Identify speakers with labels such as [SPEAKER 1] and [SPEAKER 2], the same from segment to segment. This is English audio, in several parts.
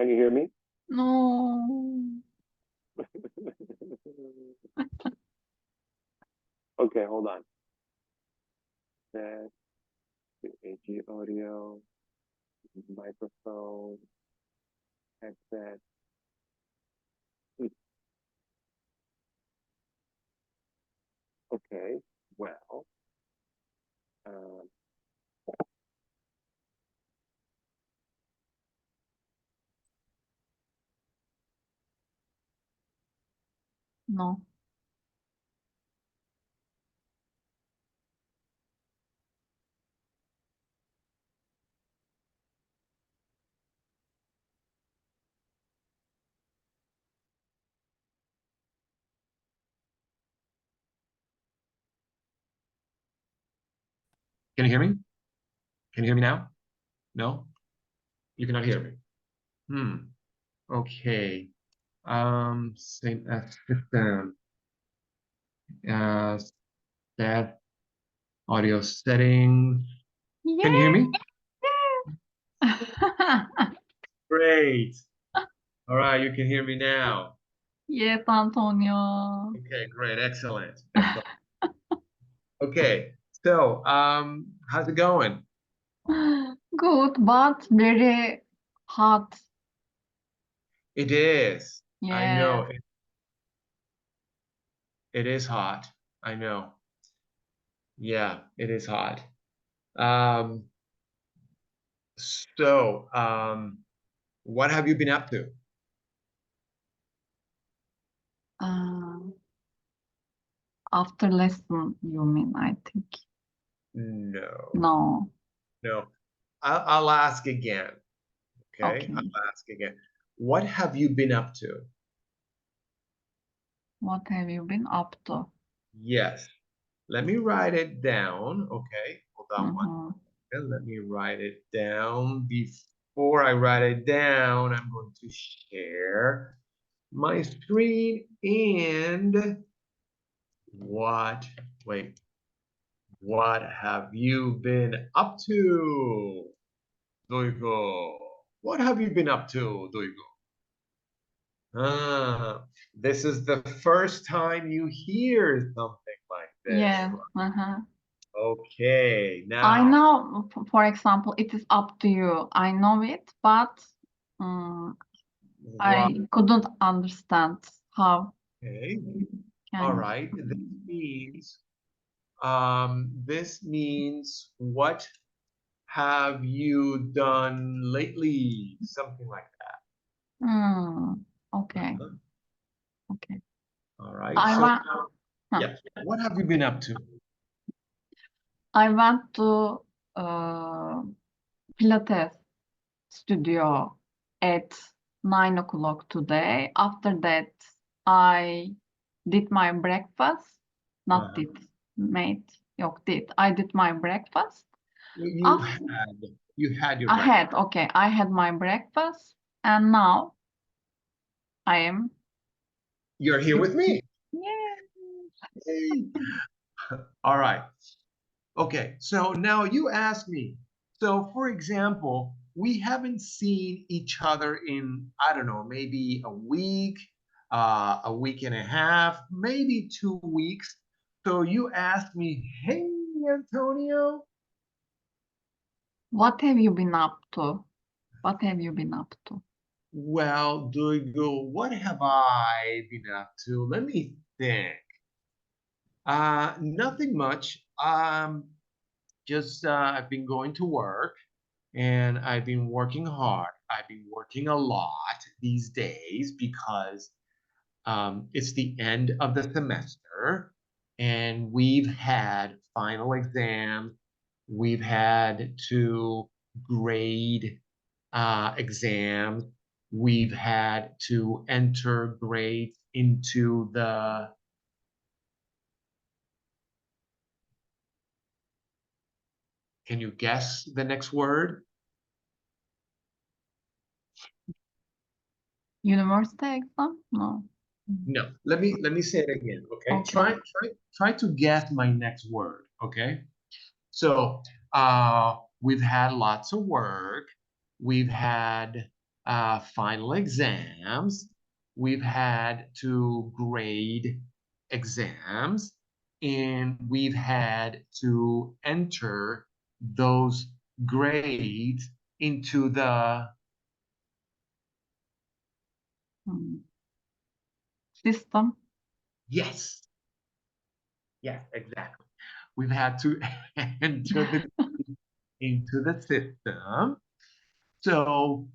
[SPEAKER 1] Can you hear me?
[SPEAKER 2] No.
[SPEAKER 1] Okay, hold on. Set to AG audio, microphone, headset. Okay, well, um,
[SPEAKER 2] No.
[SPEAKER 3] Can you hear me? Can you hear me now? No? You cannot hear me. Okay. Same as system. That audio settings. Can you hear me? Great. All right, you can hear me now.
[SPEAKER 2] Yes, Antonio.
[SPEAKER 3] Okay, great. Excellent. Excellent. Okay. So, how's it going?
[SPEAKER 2] Good, but very hot.
[SPEAKER 3] It is. I know.
[SPEAKER 2] Yes.
[SPEAKER 3] It is hot. I know. Yeah, it is hot. Um, what have you been up to?
[SPEAKER 2] After lesson, you mean, I think.
[SPEAKER 3] No.
[SPEAKER 2] No.
[SPEAKER 3] No. I'll ask again. Okay?
[SPEAKER 2] Okay.
[SPEAKER 3] I'll ask again. What have you been up to?
[SPEAKER 2] What have you been up to?
[SPEAKER 3] Yes. Let me write it down. Okay. Hold on one
[SPEAKER 2] Mhm.
[SPEAKER 3] second. Let me write it down. Before I write it down, I'm going to share my screen and what have you been up to, Duygu? What have you been up to, Duygu? This is the first time you hear something like this.
[SPEAKER 2] Yes.
[SPEAKER 3] Okay,
[SPEAKER 2] I
[SPEAKER 3] now.
[SPEAKER 2] know, for example, it is up to you. I know it, but I
[SPEAKER 3] Right.
[SPEAKER 2] couldn't understand how.
[SPEAKER 3] Okay.
[SPEAKER 2] Can
[SPEAKER 3] All
[SPEAKER 2] you?
[SPEAKER 3] right. This means what have you done lately? Something like that.
[SPEAKER 2] Okay.
[SPEAKER 3] Uh-huh.
[SPEAKER 2] Okay.
[SPEAKER 3] All right.
[SPEAKER 2] I
[SPEAKER 3] So
[SPEAKER 2] went.
[SPEAKER 3] yeah, what have you been up to?
[SPEAKER 2] I went to Pilates studio at 9 o'clock today. After that, I did my breakfast. Not
[SPEAKER 3] Uh-huh.
[SPEAKER 2] did, made. Yok, did. I did my breakfast.
[SPEAKER 3] You
[SPEAKER 2] After,
[SPEAKER 3] had your
[SPEAKER 2] I
[SPEAKER 3] breakfast.
[SPEAKER 2] had, okay, I had my breakfast, and now I am.
[SPEAKER 3] You're here with me.
[SPEAKER 2] Yeah.
[SPEAKER 3] Yay. All right. Okay, so now you ask me. So, for example, we haven't seen each other in, I don't know, maybe a week and a half, maybe 2 weeks. So you ask me, hey, Antonio,
[SPEAKER 2] What have you been up to? What have you been up to?
[SPEAKER 3] well, Duygu, what have I been up to? Let me think. Nothing much. Just I've been going to work. And I've been working hard. I've been working a lot these days because it's the end of the semester and we've had final exams. We've had to grade exams. We've had to enter grades into the. Can you guess the next word?
[SPEAKER 2] University exam? No.
[SPEAKER 3] No, let me say it again, okay?
[SPEAKER 2] Okay.
[SPEAKER 3] Try to guess my next word, okay? So we've had lots of work. We've had final exams. We've had to grade exams, and we've had to enter those grades into the
[SPEAKER 2] Hmm. System.
[SPEAKER 3] yes, yes, exactly. We've had to enter the into the system. So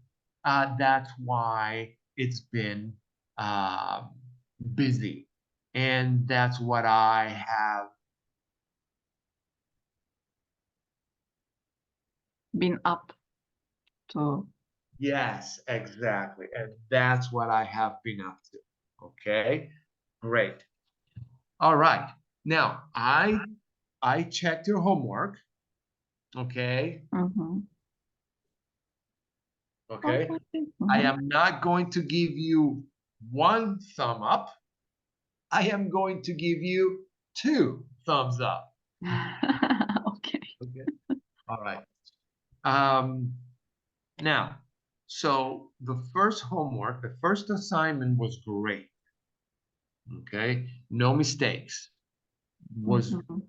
[SPEAKER 3] that's why it's been um, busy. And that's what I have.
[SPEAKER 2] Been up to.
[SPEAKER 3] Yes, exactly. And that's what I have been up to. Okay, great. All right. Now I checked your homework. Okay.
[SPEAKER 2] Mhm.
[SPEAKER 3] Okay.
[SPEAKER 2] Okay.
[SPEAKER 3] I
[SPEAKER 2] Mhm.
[SPEAKER 3] am not going to give you one thumb up. I am going to give you two thumbs up.
[SPEAKER 2] Okay.
[SPEAKER 3] Okay. All right. Um, now, so the first homework, the first assignment was great. Okay. No mistakes. Was
[SPEAKER 2] Mhm.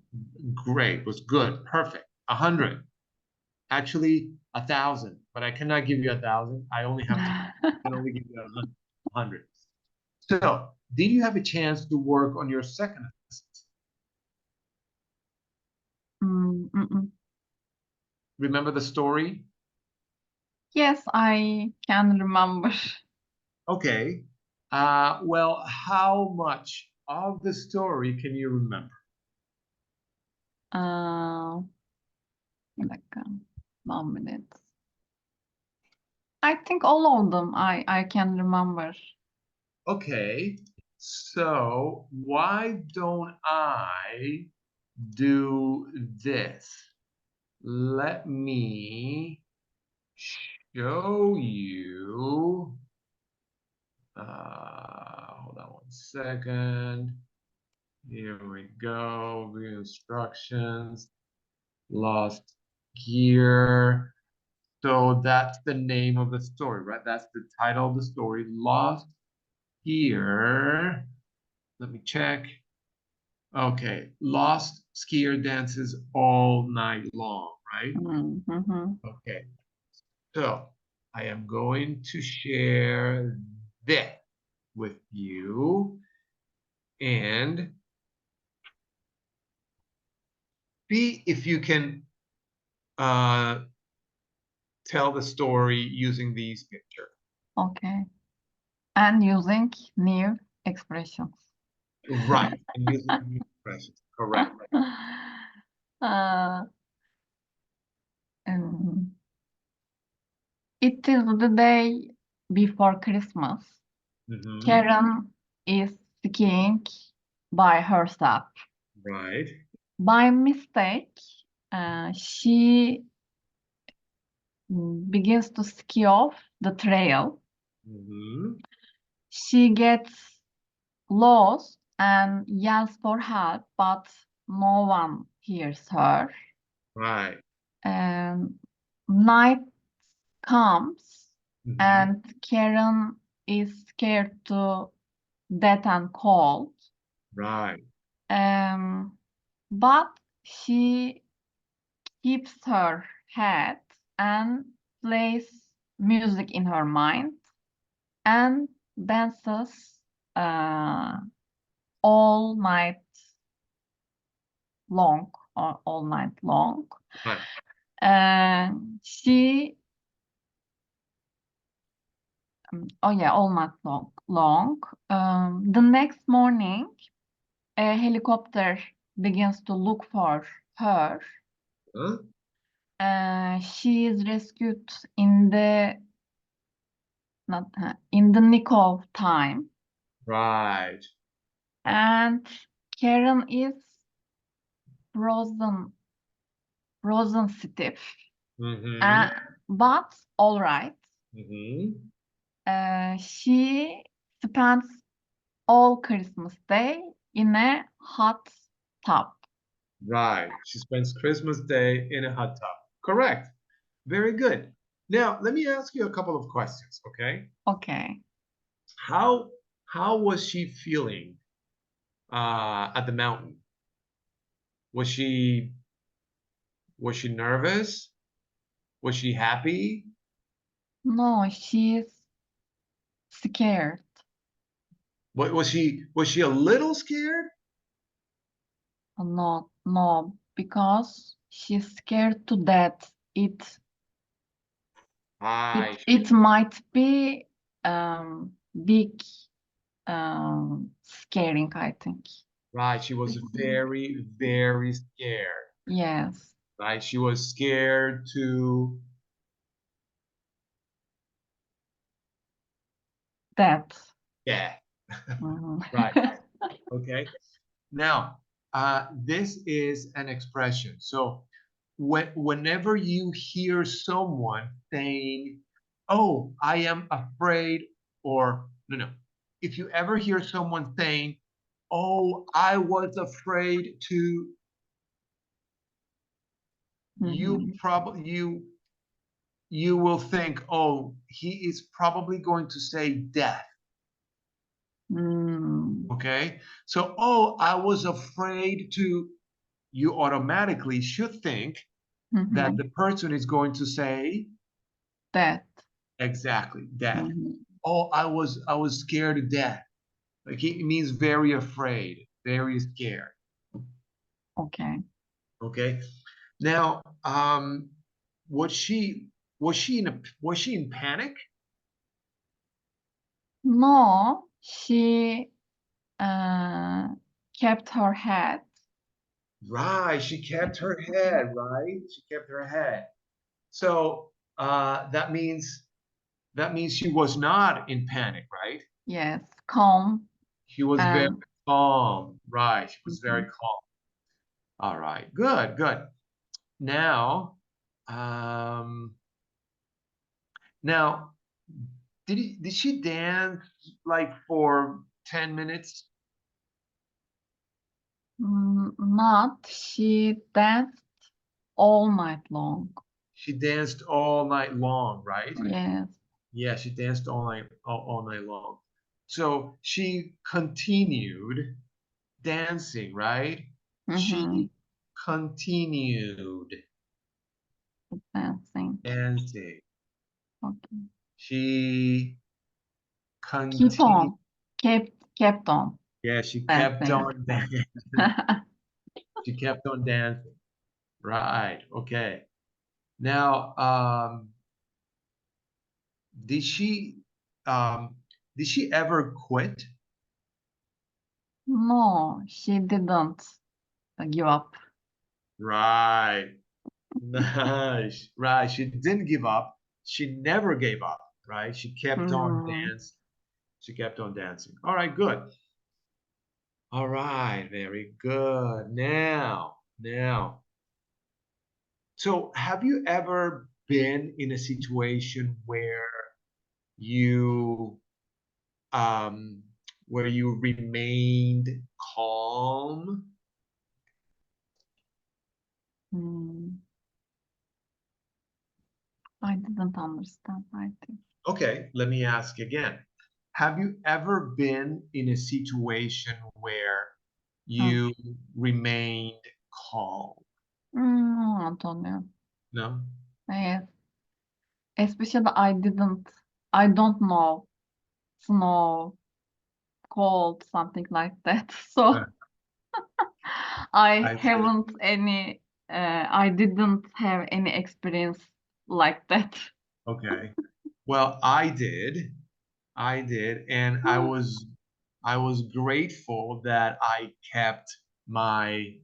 [SPEAKER 3] great. Was good. Perfect. 100. Actually, 1,000. But I cannot give you 1,000. I only have to. I can only give you 100. So, did you have a chance to work on your second assessment?
[SPEAKER 2] Mm-mm.
[SPEAKER 3] Remember the story?
[SPEAKER 2] Yes, I can remember.
[SPEAKER 3] Okay. Well, how much of the story can you remember?
[SPEAKER 2] Bir dakika. 1 minute. I think all of them I can remember.
[SPEAKER 3] Okay. So why don't I do this? Let me show you. Hold on 1 second. Here we go. The instructions. Lost gear. So that's the name of the story, right? That's the title of the story. Lost gear. Let me check. Okay. Lost skier dances all night long, right?
[SPEAKER 2] Mhm.
[SPEAKER 3] Okay. So I am going to share this with you and see if you can uh, tell the story using these pictures.
[SPEAKER 2] Okay. And using new expressions.
[SPEAKER 3] Right. And using new expressions. Correct.
[SPEAKER 2] Uh, um, it is the day before Christmas.
[SPEAKER 3] Mm-hmm.
[SPEAKER 2] Karen is skiing by herself.
[SPEAKER 3] Right.
[SPEAKER 2] By mistake, she begins to ski off the trail.
[SPEAKER 3] Mm-hmm.
[SPEAKER 2] She gets lost and yells for help, but no one hears her.
[SPEAKER 3] Right.
[SPEAKER 2] And night comes,
[SPEAKER 3] Mm-hmm.
[SPEAKER 2] and Karen is scared to death and cold.
[SPEAKER 3] Right.
[SPEAKER 2] Um, but she keeps her head and plays music in her mind and dances uh, all night long or all night long.
[SPEAKER 3] Right.
[SPEAKER 2] She oh yeah, all night long. The next morning, a helicopter begins to look for her.
[SPEAKER 3] Huh?
[SPEAKER 2] She is rescued in the not in the nick of time,
[SPEAKER 3] Right.
[SPEAKER 2] and Karen is frozen, frozen stiff,
[SPEAKER 3] Mm-hmm.
[SPEAKER 2] uh, but all right.
[SPEAKER 3] Mm-hmm.
[SPEAKER 2] She spends all Christmas Day in a hot tub.
[SPEAKER 3] Right. She spends Christmas Day in a hot tub. Correct. Very good. Now, let me ask you a couple of questions, okay?
[SPEAKER 2] Okay.
[SPEAKER 3] How was she feeling at the mountain? Was she nervous? Was she happy?
[SPEAKER 2] No, she's scared.
[SPEAKER 3] What was she a little scared?
[SPEAKER 2] No, no, because she's scared to death.
[SPEAKER 3] Right,
[SPEAKER 2] It might be big scaring, I think.
[SPEAKER 3] right. She was very, very scared.
[SPEAKER 2] Yes,
[SPEAKER 3] Right? She was scared to
[SPEAKER 2] death.
[SPEAKER 3] death.
[SPEAKER 2] Mhm.
[SPEAKER 3] Right. Okay. Now, this is an expression. So whenever you hear someone saying, "Oh, I am afraid," or no, if you ever hear someone saying, "Oh, I was afraid to," you
[SPEAKER 2] Mhm.
[SPEAKER 3] probably you will think, "Oh, he is probably going to say death."
[SPEAKER 2] Mm.
[SPEAKER 3] Okay. So, "Oh, I was afraid to," you automatically should think that
[SPEAKER 2] Mhm.
[SPEAKER 3] the person is going to say
[SPEAKER 2] Death.
[SPEAKER 3] exactly death.
[SPEAKER 2] Mhm.
[SPEAKER 3] Oh, I was scared to death. Like it means very afraid, very scared.
[SPEAKER 2] Okay.
[SPEAKER 3] Okay. Now, was she was she in panic?
[SPEAKER 2] No, she uh, kept her head.
[SPEAKER 3] Right. She kept her head. Right. She kept her head. So that means she was not in panic, right?
[SPEAKER 2] Yes, calm
[SPEAKER 3] She was very
[SPEAKER 2] and
[SPEAKER 3] calm. Right. She was very
[SPEAKER 2] mhm.
[SPEAKER 3] calm. All right. Good, good. Now, um, now, did she dance like for 10 minutes?
[SPEAKER 2] Not she danced all night long.
[SPEAKER 3] She danced all night long, right?
[SPEAKER 2] Yes.
[SPEAKER 3] Yeah, she danced all night long. So she continued dancing, right?
[SPEAKER 2] Mm-hmm.
[SPEAKER 3] She continued
[SPEAKER 2] Dancing.
[SPEAKER 3] dancing.
[SPEAKER 2] Okay.
[SPEAKER 3] She
[SPEAKER 2] Keep
[SPEAKER 3] continued.
[SPEAKER 2] on. Kept on
[SPEAKER 3] Yeah, she kept
[SPEAKER 2] dancing.
[SPEAKER 3] on dancing. She kept on dancing. Right. Okay. Now, did she um, did she ever quit?
[SPEAKER 2] No, she didn't give up.
[SPEAKER 3] Right. Nice. Right. She didn't give up. She never gave up. Right. She kept on
[SPEAKER 2] Mhm.
[SPEAKER 3] dancing. She kept on dancing. All right. Good. All right. Very good. Now. So, have you ever been in a situation you um, where you remained calm?
[SPEAKER 2] Mm, I didn't understand, I think.
[SPEAKER 3] Okay, let me ask again. Have you ever been in a situation where
[SPEAKER 2] Oh.
[SPEAKER 3] you remained calm?
[SPEAKER 2] Antonio.
[SPEAKER 3] No?
[SPEAKER 2] Yes. Especially I don't know snow, cold, something like that.
[SPEAKER 3] Uh,
[SPEAKER 2] So
[SPEAKER 3] I see.
[SPEAKER 2] I didn't have any experience like that.
[SPEAKER 3] Okay. Well, I did, and I was grateful that I kept my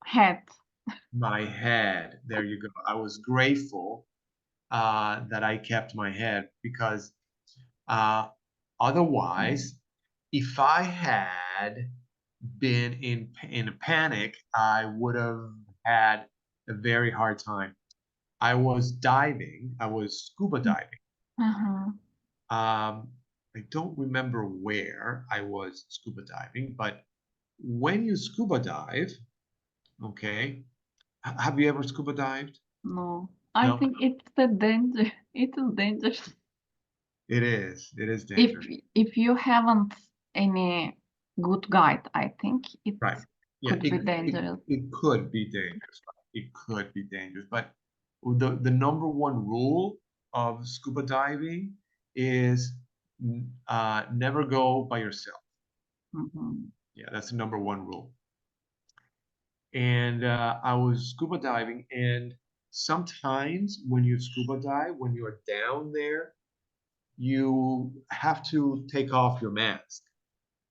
[SPEAKER 2] Head.
[SPEAKER 3] head. There you go. I was grateful that I kept my head because uh, otherwise, if I had been in a panic, I would have had a very hard time. I was diving. I was scuba diving.
[SPEAKER 2] Uh-huh.
[SPEAKER 3] I don't remember where I was scuba diving, but when you scuba dive, okay, Have you ever scuba dived?
[SPEAKER 2] No. I
[SPEAKER 3] No,
[SPEAKER 2] think it's a danger. It is dangerous.
[SPEAKER 3] it is. It is
[SPEAKER 2] If
[SPEAKER 3] dangerous.
[SPEAKER 2] if you haven't any good guide, I think it
[SPEAKER 3] Right. Yeah,
[SPEAKER 2] could be dangerous.
[SPEAKER 3] it could be dangerous. It could be dangerous. But the number one rule of scuba diving is never go by yourself.
[SPEAKER 2] Mhm.
[SPEAKER 3] Yeah, that's the number one rule. And I was scuba diving, and sometimes when you scuba dive, when you're down there, you have to take off your mask.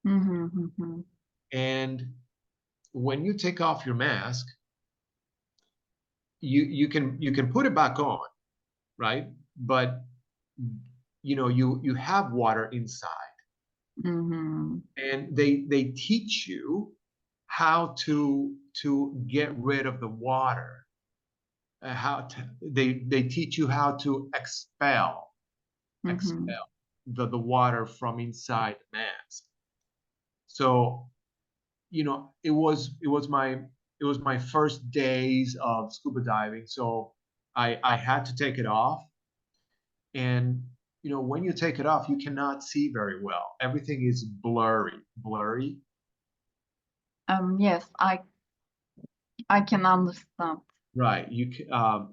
[SPEAKER 2] Mhm, mhm.
[SPEAKER 3] And when you take off your mask, you can put it back on, right? But you have water inside,
[SPEAKER 2] Mhm.
[SPEAKER 3] and they teach you how to get rid of the water. They teach you how to
[SPEAKER 2] Mhm.
[SPEAKER 3] expel the water from inside the mask. So it was my first days of scuba diving, so I had to take it off. And when you take it off, you cannot see very well. Everything is blurry.
[SPEAKER 2] Yes, I can understand.
[SPEAKER 3] Right.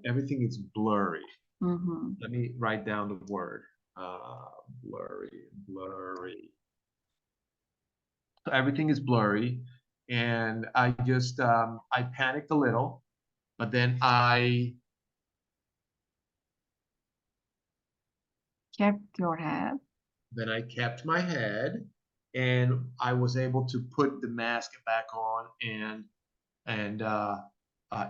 [SPEAKER 3] Everything is blurry.
[SPEAKER 2] Mhm.
[SPEAKER 3] Let me write down the word. Blurry. So everything is blurry, and I panicked a little, but
[SPEAKER 2] Kept your head.
[SPEAKER 3] then I kept my head, and I was able to put the mask back on and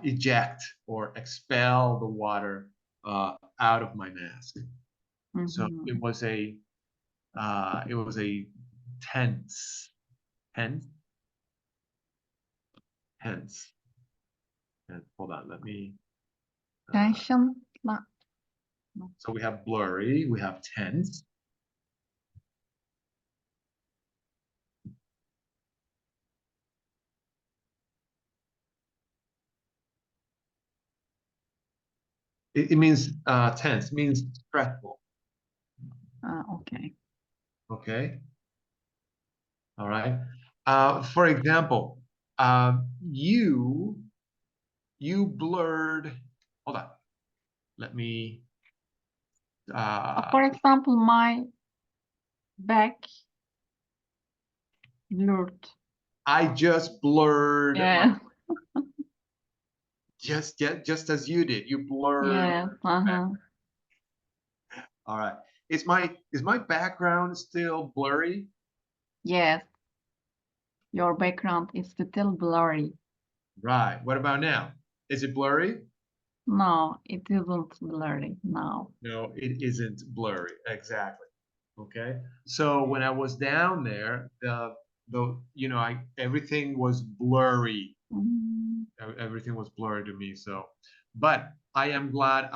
[SPEAKER 3] eject or expel the water out of my mask. So it
[SPEAKER 2] Mhm.
[SPEAKER 3] was a tense, tense, tense. Hold on, let me.
[SPEAKER 2] Tension.
[SPEAKER 3] So we have blurry, we have tense. It means tense, means stressful.
[SPEAKER 2] Okay.
[SPEAKER 3] Okay. All right. For example, you blurred. Hold on. Let me.
[SPEAKER 2] For example, my back blurred.
[SPEAKER 3] I just blurred
[SPEAKER 2] Yeah.
[SPEAKER 3] just as you did. You blurred.
[SPEAKER 2] Yes. Uh-huh.
[SPEAKER 3] All right. Is my background still blurry?
[SPEAKER 2] Yes. Your background is still blurry.
[SPEAKER 3] Right. What about now? Is it blurry?
[SPEAKER 2] No, it isn't blurry now.
[SPEAKER 3] No, it isn't blurry. Exactly. Okay. So when I was down there, everything was blurry.
[SPEAKER 2] Mm.
[SPEAKER 3] Everything was blurry to me. So, but I am glad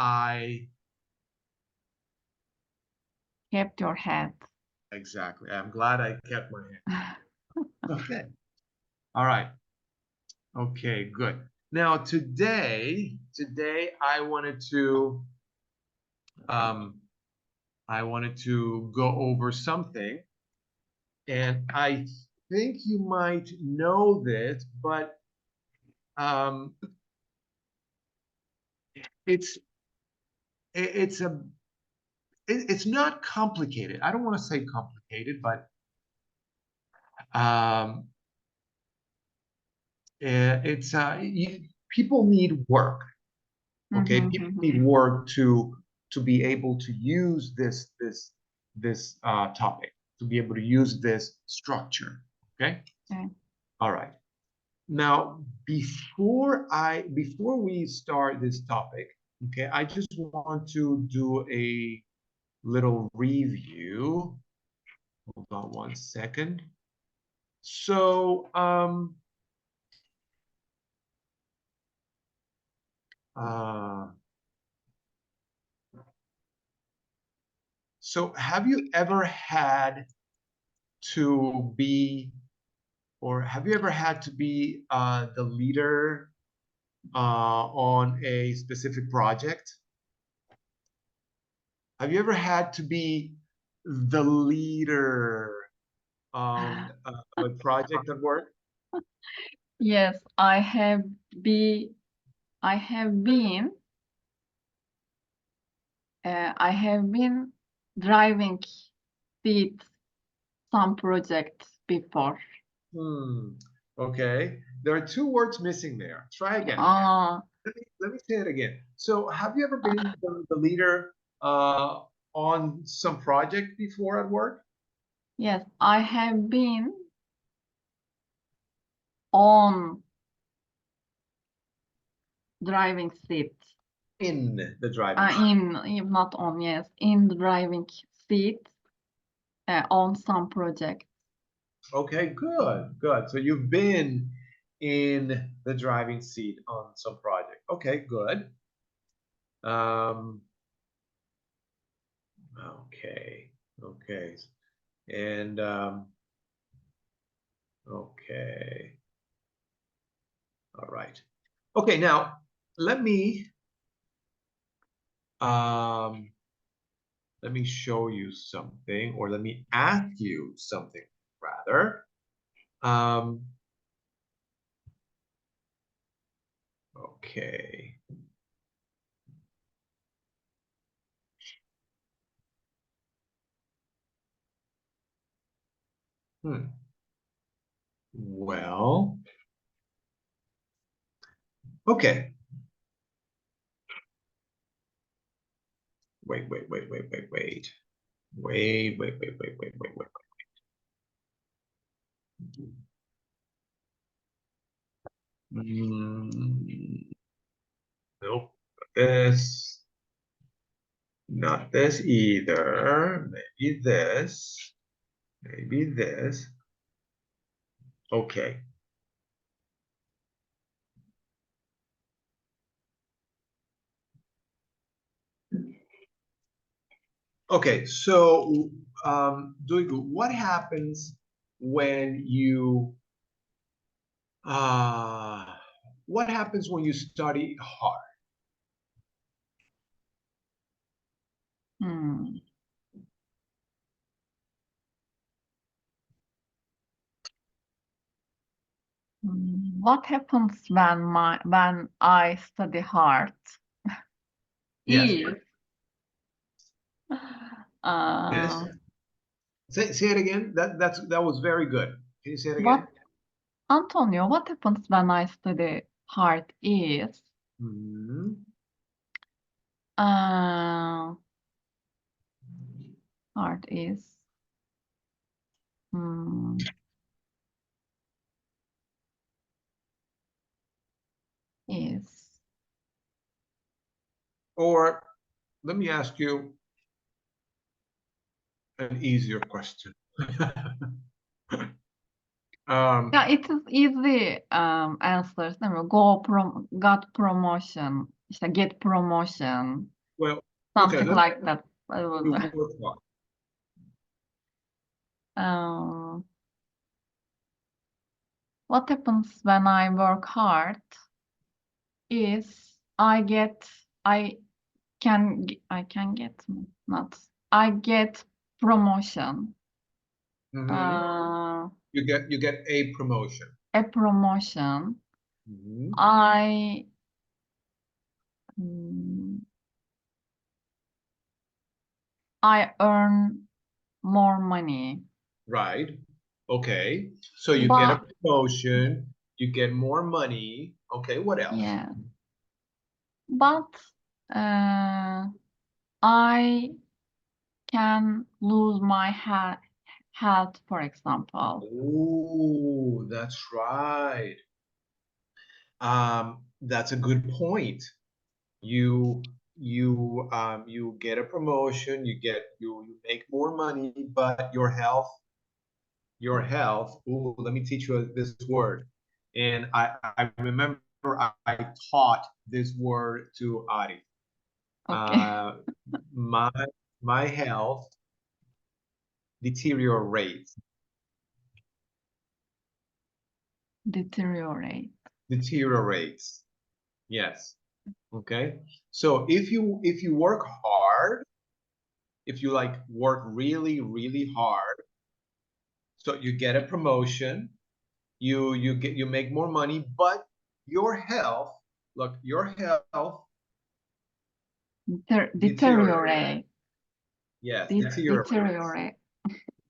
[SPEAKER 2] Kept your head.
[SPEAKER 3] exactly. I'm glad I kept my hand. Okay. All right. Okay, good. Now today um, I wanted to go over something, and I think you might know this, but um, it's it's a it's not complicated. I don't want to say complicated, but um, people need work. Okay,
[SPEAKER 2] Mhm,
[SPEAKER 3] people
[SPEAKER 2] mhm.
[SPEAKER 3] need work to be able to use this topic, to be able to use this structure. Okay,
[SPEAKER 2] Okay.
[SPEAKER 3] all right. Now, before we start this topic, okay, I just want to do a little review. Hold on one second. So, uh, have you ever had to be, or have you ever had to be the leader on a specific project? Have you ever had to be the leader on a project at work?
[SPEAKER 2] Yes, I have been I have been driving seat some projects before.
[SPEAKER 3] Okay. There are two words missing there. Try again.
[SPEAKER 2] Uh,
[SPEAKER 3] Let me say it again. So, have you ever been the leader on some project before at work?
[SPEAKER 2] yes, I have been on driving seat.
[SPEAKER 3] In the driving seat.
[SPEAKER 2] Not on, yes, in the driving seat on some project.
[SPEAKER 3] Okay, good, good. So you've been in the driving seat on some project. Okay, good. Um, okay, okay. And okay. All right. Okay, now let me um let me show you something, or let me ask you something rather. Um, okay. Well, okay. Wait. Nope. This, not this either. Maybe this. Maybe this. Okay. Okay, so Duygu, what happens when you uh what happens when you study hard?
[SPEAKER 2] Hmm. What happens when I study hard?
[SPEAKER 3] Yes.
[SPEAKER 2] Is
[SPEAKER 3] Yes.
[SPEAKER 2] uh,
[SPEAKER 3] Say it again. That was very good. Can you say it
[SPEAKER 2] what
[SPEAKER 3] again?
[SPEAKER 2] Antonio, what happens when I study hard is
[SPEAKER 3] Mhm.
[SPEAKER 2] uh, hard is hmm, is
[SPEAKER 3] Or let me ask you an easier question. Um,
[SPEAKER 2] yeah, it is easy answers değil mi? Got promotion, işte get promotion,
[SPEAKER 3] well, okay,
[SPEAKER 2] something
[SPEAKER 3] let
[SPEAKER 2] like that.
[SPEAKER 3] me work hard.
[SPEAKER 2] Um, what happens when I work hard is I I can get not I get promotion.
[SPEAKER 3] Mhm.
[SPEAKER 2] Uh,
[SPEAKER 3] You get a promotion.
[SPEAKER 2] a promotion.
[SPEAKER 3] Mhm.
[SPEAKER 2] I mm, I earn more money,
[SPEAKER 3] Right. Okay. So you get a
[SPEAKER 2] but
[SPEAKER 3] promotion, you get more money. Okay, what else?
[SPEAKER 2] yeah, but uh, I can lose my health, for example.
[SPEAKER 3] Oh, that's right. That's a good point. You get a promotion, you make more money, but your health. Ooh, let me teach you this word. And I remember I taught this word to Ari.
[SPEAKER 2] Okay,
[SPEAKER 3] Uh, my my health deteriorates.
[SPEAKER 2] deteriorate.
[SPEAKER 3] Deteriorates. Yes. Okay. So if you work hard, if you like work really, really hard, so you get a promotion, you make more money, but your health, look, your health deteriorates.
[SPEAKER 2] Deteriorate.
[SPEAKER 3] Yes, deteriorates.
[SPEAKER 2] Deteriorate.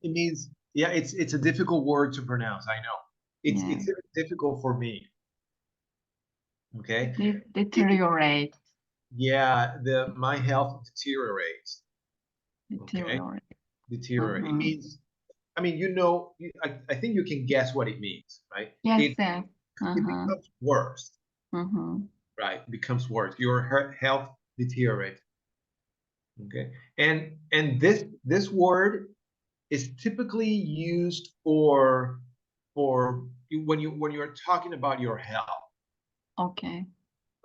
[SPEAKER 3] It means, yeah, it's a difficult word to pronounce. I know.
[SPEAKER 2] Yeah.
[SPEAKER 3] It's difficult for me. Okay.
[SPEAKER 2] Deteriorate.
[SPEAKER 3] Yeah, my health deteriorates. Okay.
[SPEAKER 2] Deteriorate.
[SPEAKER 3] Deteriorate. It
[SPEAKER 2] Mhm.
[SPEAKER 3] means, I mean, you know, I think you can guess what it means, right?
[SPEAKER 2] Yes,
[SPEAKER 3] It
[SPEAKER 2] yes.
[SPEAKER 3] it becomes worse, right? It becomes worse. Your health deteriorates. Okay. And this word is typically used for when you're talking about your health.
[SPEAKER 2] Okay.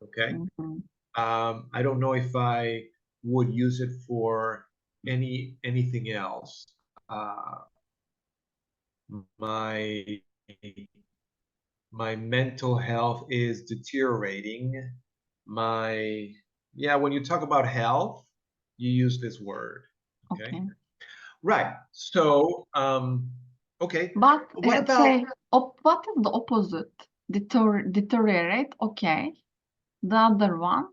[SPEAKER 3] Okay.
[SPEAKER 2] Mhm.
[SPEAKER 3] I don't know if I would use it for anything else. My my mental health is deteriorating. My Yeah, when you talk about health, you use this word. Okay.
[SPEAKER 2] Okay.
[SPEAKER 3] Right. So, okay.
[SPEAKER 2] But
[SPEAKER 3] What about
[SPEAKER 2] say, what is the opposite? Deteriorate. Okay. The other one,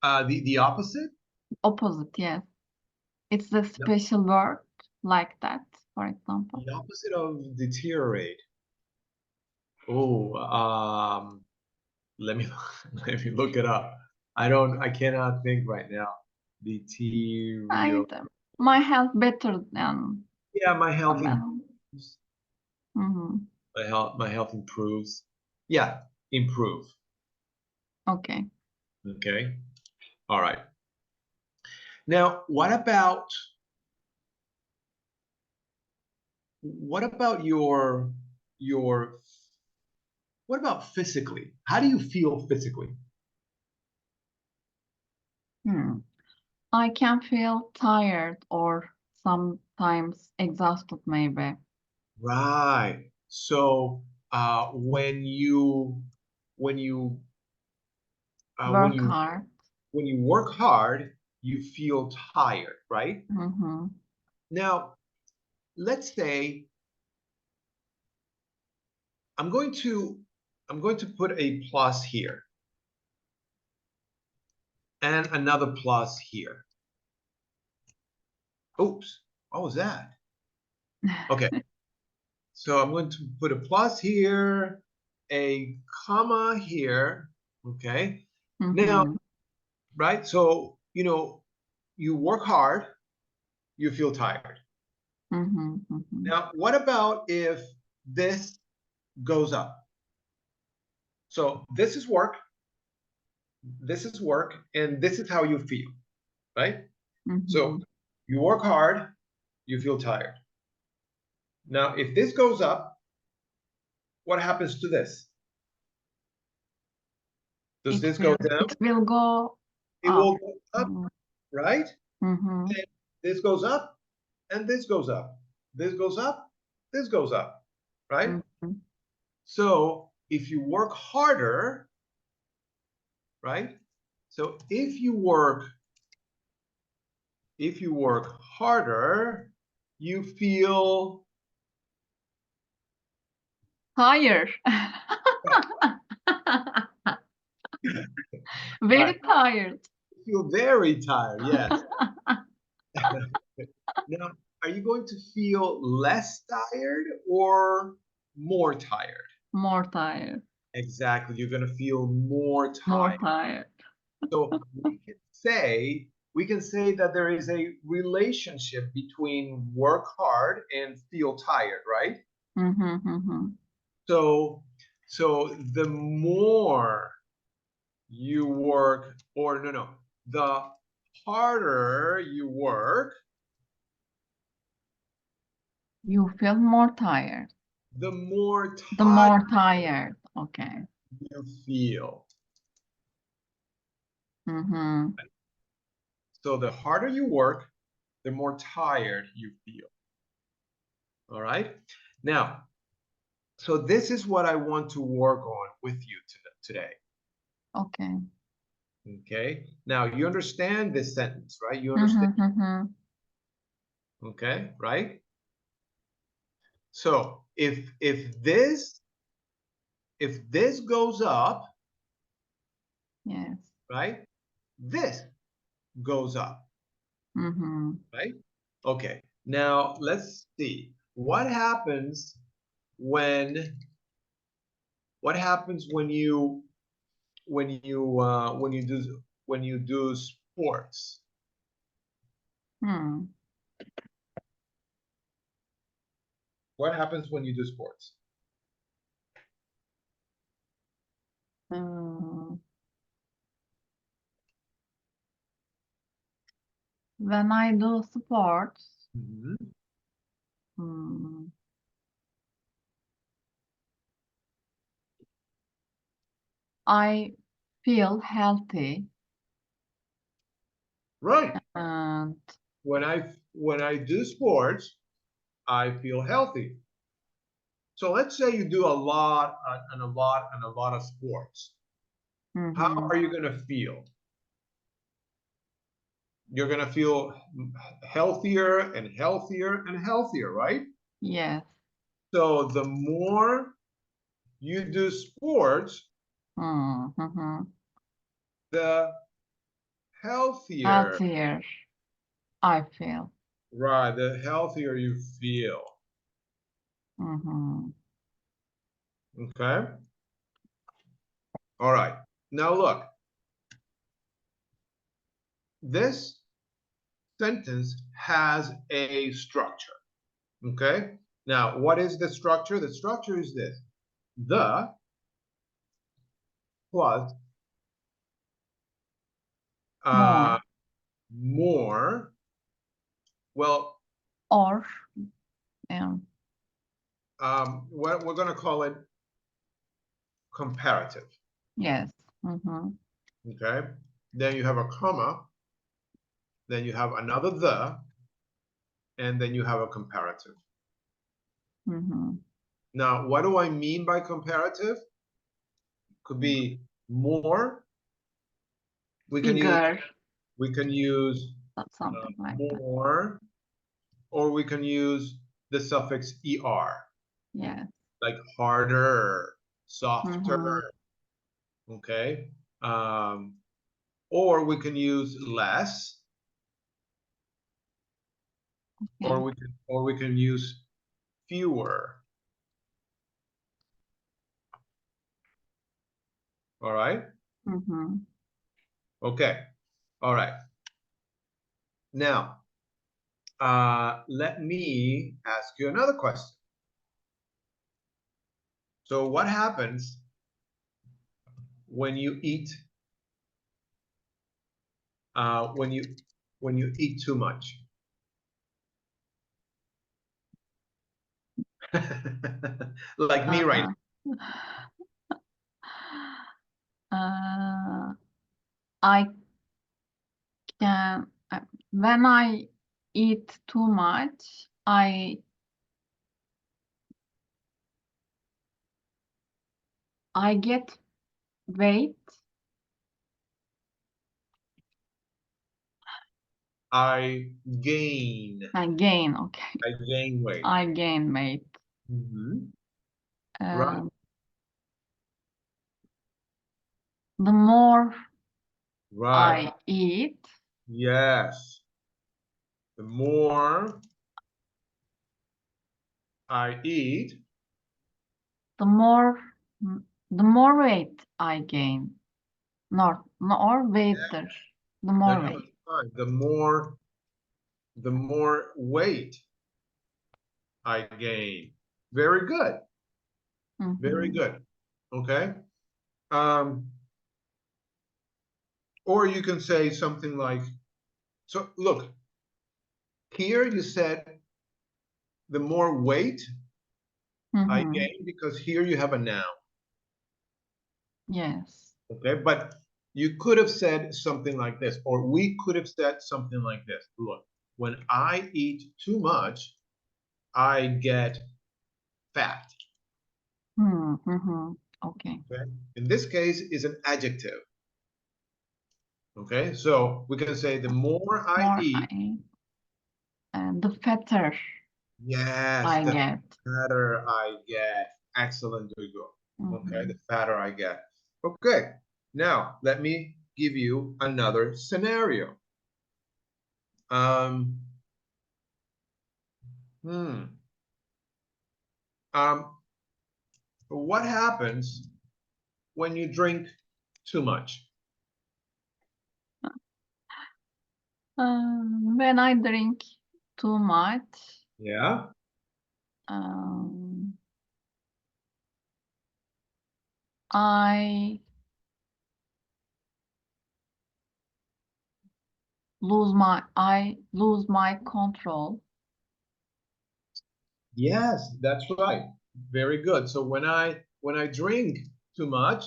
[SPEAKER 3] the opposite?
[SPEAKER 2] opposite. Yes. It's the
[SPEAKER 3] No,
[SPEAKER 2] special word like that, for example.
[SPEAKER 3] the opposite of deteriorate. Oh, let me let me look it up. I cannot think right now.
[SPEAKER 2] I,
[SPEAKER 3] Deteriorate.
[SPEAKER 2] my health better than
[SPEAKER 3] Yeah, my health
[SPEAKER 2] someone.
[SPEAKER 3] improves.
[SPEAKER 2] Mm-hmm.
[SPEAKER 3] My health improves. Yeah, improve.
[SPEAKER 2] Okay.
[SPEAKER 3] Okay. All right. Now, what about your what about physically? How do you feel physically?
[SPEAKER 2] Hmm. I can feel tired or sometimes exhausted, maybe.
[SPEAKER 3] Right. So, when you uh, when
[SPEAKER 2] Work
[SPEAKER 3] you
[SPEAKER 2] hard.
[SPEAKER 3] when you work hard, you feel tired, right?
[SPEAKER 2] Mm-hmm.
[SPEAKER 3] Now, let's say I'm going to I'm going to put a plus here and another plus here. Oops, what was that? Okay, so I'm going to put a plus here, a comma here. Okay, now,
[SPEAKER 2] Mm-hmm.
[SPEAKER 3] right? So, you work hard, you feel tired.
[SPEAKER 2] Mm-hmm. Mm-hmm.
[SPEAKER 3] Now, what about if this goes up? So this is work, and this is how you feel, right? So
[SPEAKER 2] Mm-hmm.
[SPEAKER 3] you work hard, you feel tired. Now, if this goes up, what happens to this? Does
[SPEAKER 2] It
[SPEAKER 3] this go
[SPEAKER 2] will
[SPEAKER 3] down?
[SPEAKER 2] it will go
[SPEAKER 3] It
[SPEAKER 2] up.
[SPEAKER 3] will go up, right?
[SPEAKER 2] Mm-hmm.
[SPEAKER 3] And this goes up, and this goes up. This goes up, this goes up, right?
[SPEAKER 2] Mm-hmm.
[SPEAKER 3] So if you work harder, right? So if you work harder, you feel
[SPEAKER 2] Tired.
[SPEAKER 3] right.
[SPEAKER 2] Very tired.
[SPEAKER 3] You feel very tired. Yes. Now, are you going to feel less tired or more tired?
[SPEAKER 2] More tired.
[SPEAKER 3] Exactly. You're going to feel more
[SPEAKER 2] More
[SPEAKER 3] tired.
[SPEAKER 2] tired.
[SPEAKER 3] So we can say that there is a relationship between work hard and feel tired, right?
[SPEAKER 2] Mm-hmm. Mm-hmm.
[SPEAKER 3] So the more you work, or no, the harder you work,
[SPEAKER 2] You feel more tired.
[SPEAKER 3] the more
[SPEAKER 2] The
[SPEAKER 3] tired
[SPEAKER 2] more tired. Okay.
[SPEAKER 3] you feel.
[SPEAKER 2] Mm-hmm.
[SPEAKER 3] So the harder you work, the more tired you feel. All right. Now, so this is what I want to work on with you today.
[SPEAKER 2] Okay.
[SPEAKER 3] Okay. Now you understand this sentence, right? You understand. Okay, right? So if this goes up,
[SPEAKER 2] Yes.
[SPEAKER 3] right? This goes up, right? Okay. Now let's see. What happens when you do sports? What happens when you do sports?
[SPEAKER 2] When I do sports, I feel healthy.
[SPEAKER 3] Right.
[SPEAKER 2] And
[SPEAKER 3] When I do sports, I feel healthy. So let's say you do a lot of sports. How are you going to feel? You're going to feel healthier and healthier and healthier, right?
[SPEAKER 2] yes.
[SPEAKER 3] So the more you do sports, the healthier
[SPEAKER 2] I feel.
[SPEAKER 3] Right, the healthier you feel. Okay. All right. Now look, this sentence has a structure. Okay. Now, what is the structure? The structure is this: the plus more. Well,
[SPEAKER 2] Or
[SPEAKER 3] we're going to call it comparative.
[SPEAKER 2] yes.
[SPEAKER 3] Okay. Then you have a comma. Then you have another the, and then you have a comparative. Now, what do I mean by comparative? Could be more. We can use
[SPEAKER 2] something like
[SPEAKER 3] more, or we can use the suffix er.
[SPEAKER 2] Yes.
[SPEAKER 3] Like harder, softer. Okay. Or we can use less, or we can use fewer. All right. Okay. All right. Now, let me ask you another question. So what happens when you eat when you eat too much? Like me right
[SPEAKER 2] now. I can, when I eat too much, I get weight.
[SPEAKER 3] I gain.
[SPEAKER 2] Okay.
[SPEAKER 3] I gain weight.
[SPEAKER 2] I gain weight.
[SPEAKER 3] Right.
[SPEAKER 2] The more
[SPEAKER 3] Right.
[SPEAKER 2] I eat,
[SPEAKER 3] yes. The more I eat,
[SPEAKER 2] the more weight I gain. Not or weighter. The more weight.
[SPEAKER 3] The more weight I gain. Very good. Very good. Okay. Or you can say something like, so look, here you said the more weight I gain, because here you have a noun.
[SPEAKER 2] Yes.
[SPEAKER 3] Okay, but you could have said something like this, or we could have said something like this. Look, when I eat too much, I get fat.
[SPEAKER 2] Okay.
[SPEAKER 3] Okay. In this case, is an adjective. Okay, so we can say the more I
[SPEAKER 2] More
[SPEAKER 3] eat,
[SPEAKER 2] I eat, the fatter
[SPEAKER 3] yes,
[SPEAKER 2] I
[SPEAKER 3] the
[SPEAKER 2] get.
[SPEAKER 3] fatter I get. Excellent, Duygu. Okay,
[SPEAKER 2] Mhm.
[SPEAKER 3] the fatter I get. Okay, now let me give you another scenario. Um, hmm. Um, what happens when you drink too much?
[SPEAKER 2] When I drink too much,
[SPEAKER 3] Yeah.
[SPEAKER 2] I lose my control.
[SPEAKER 3] Yes, that's right. Very good. So when I drink too much,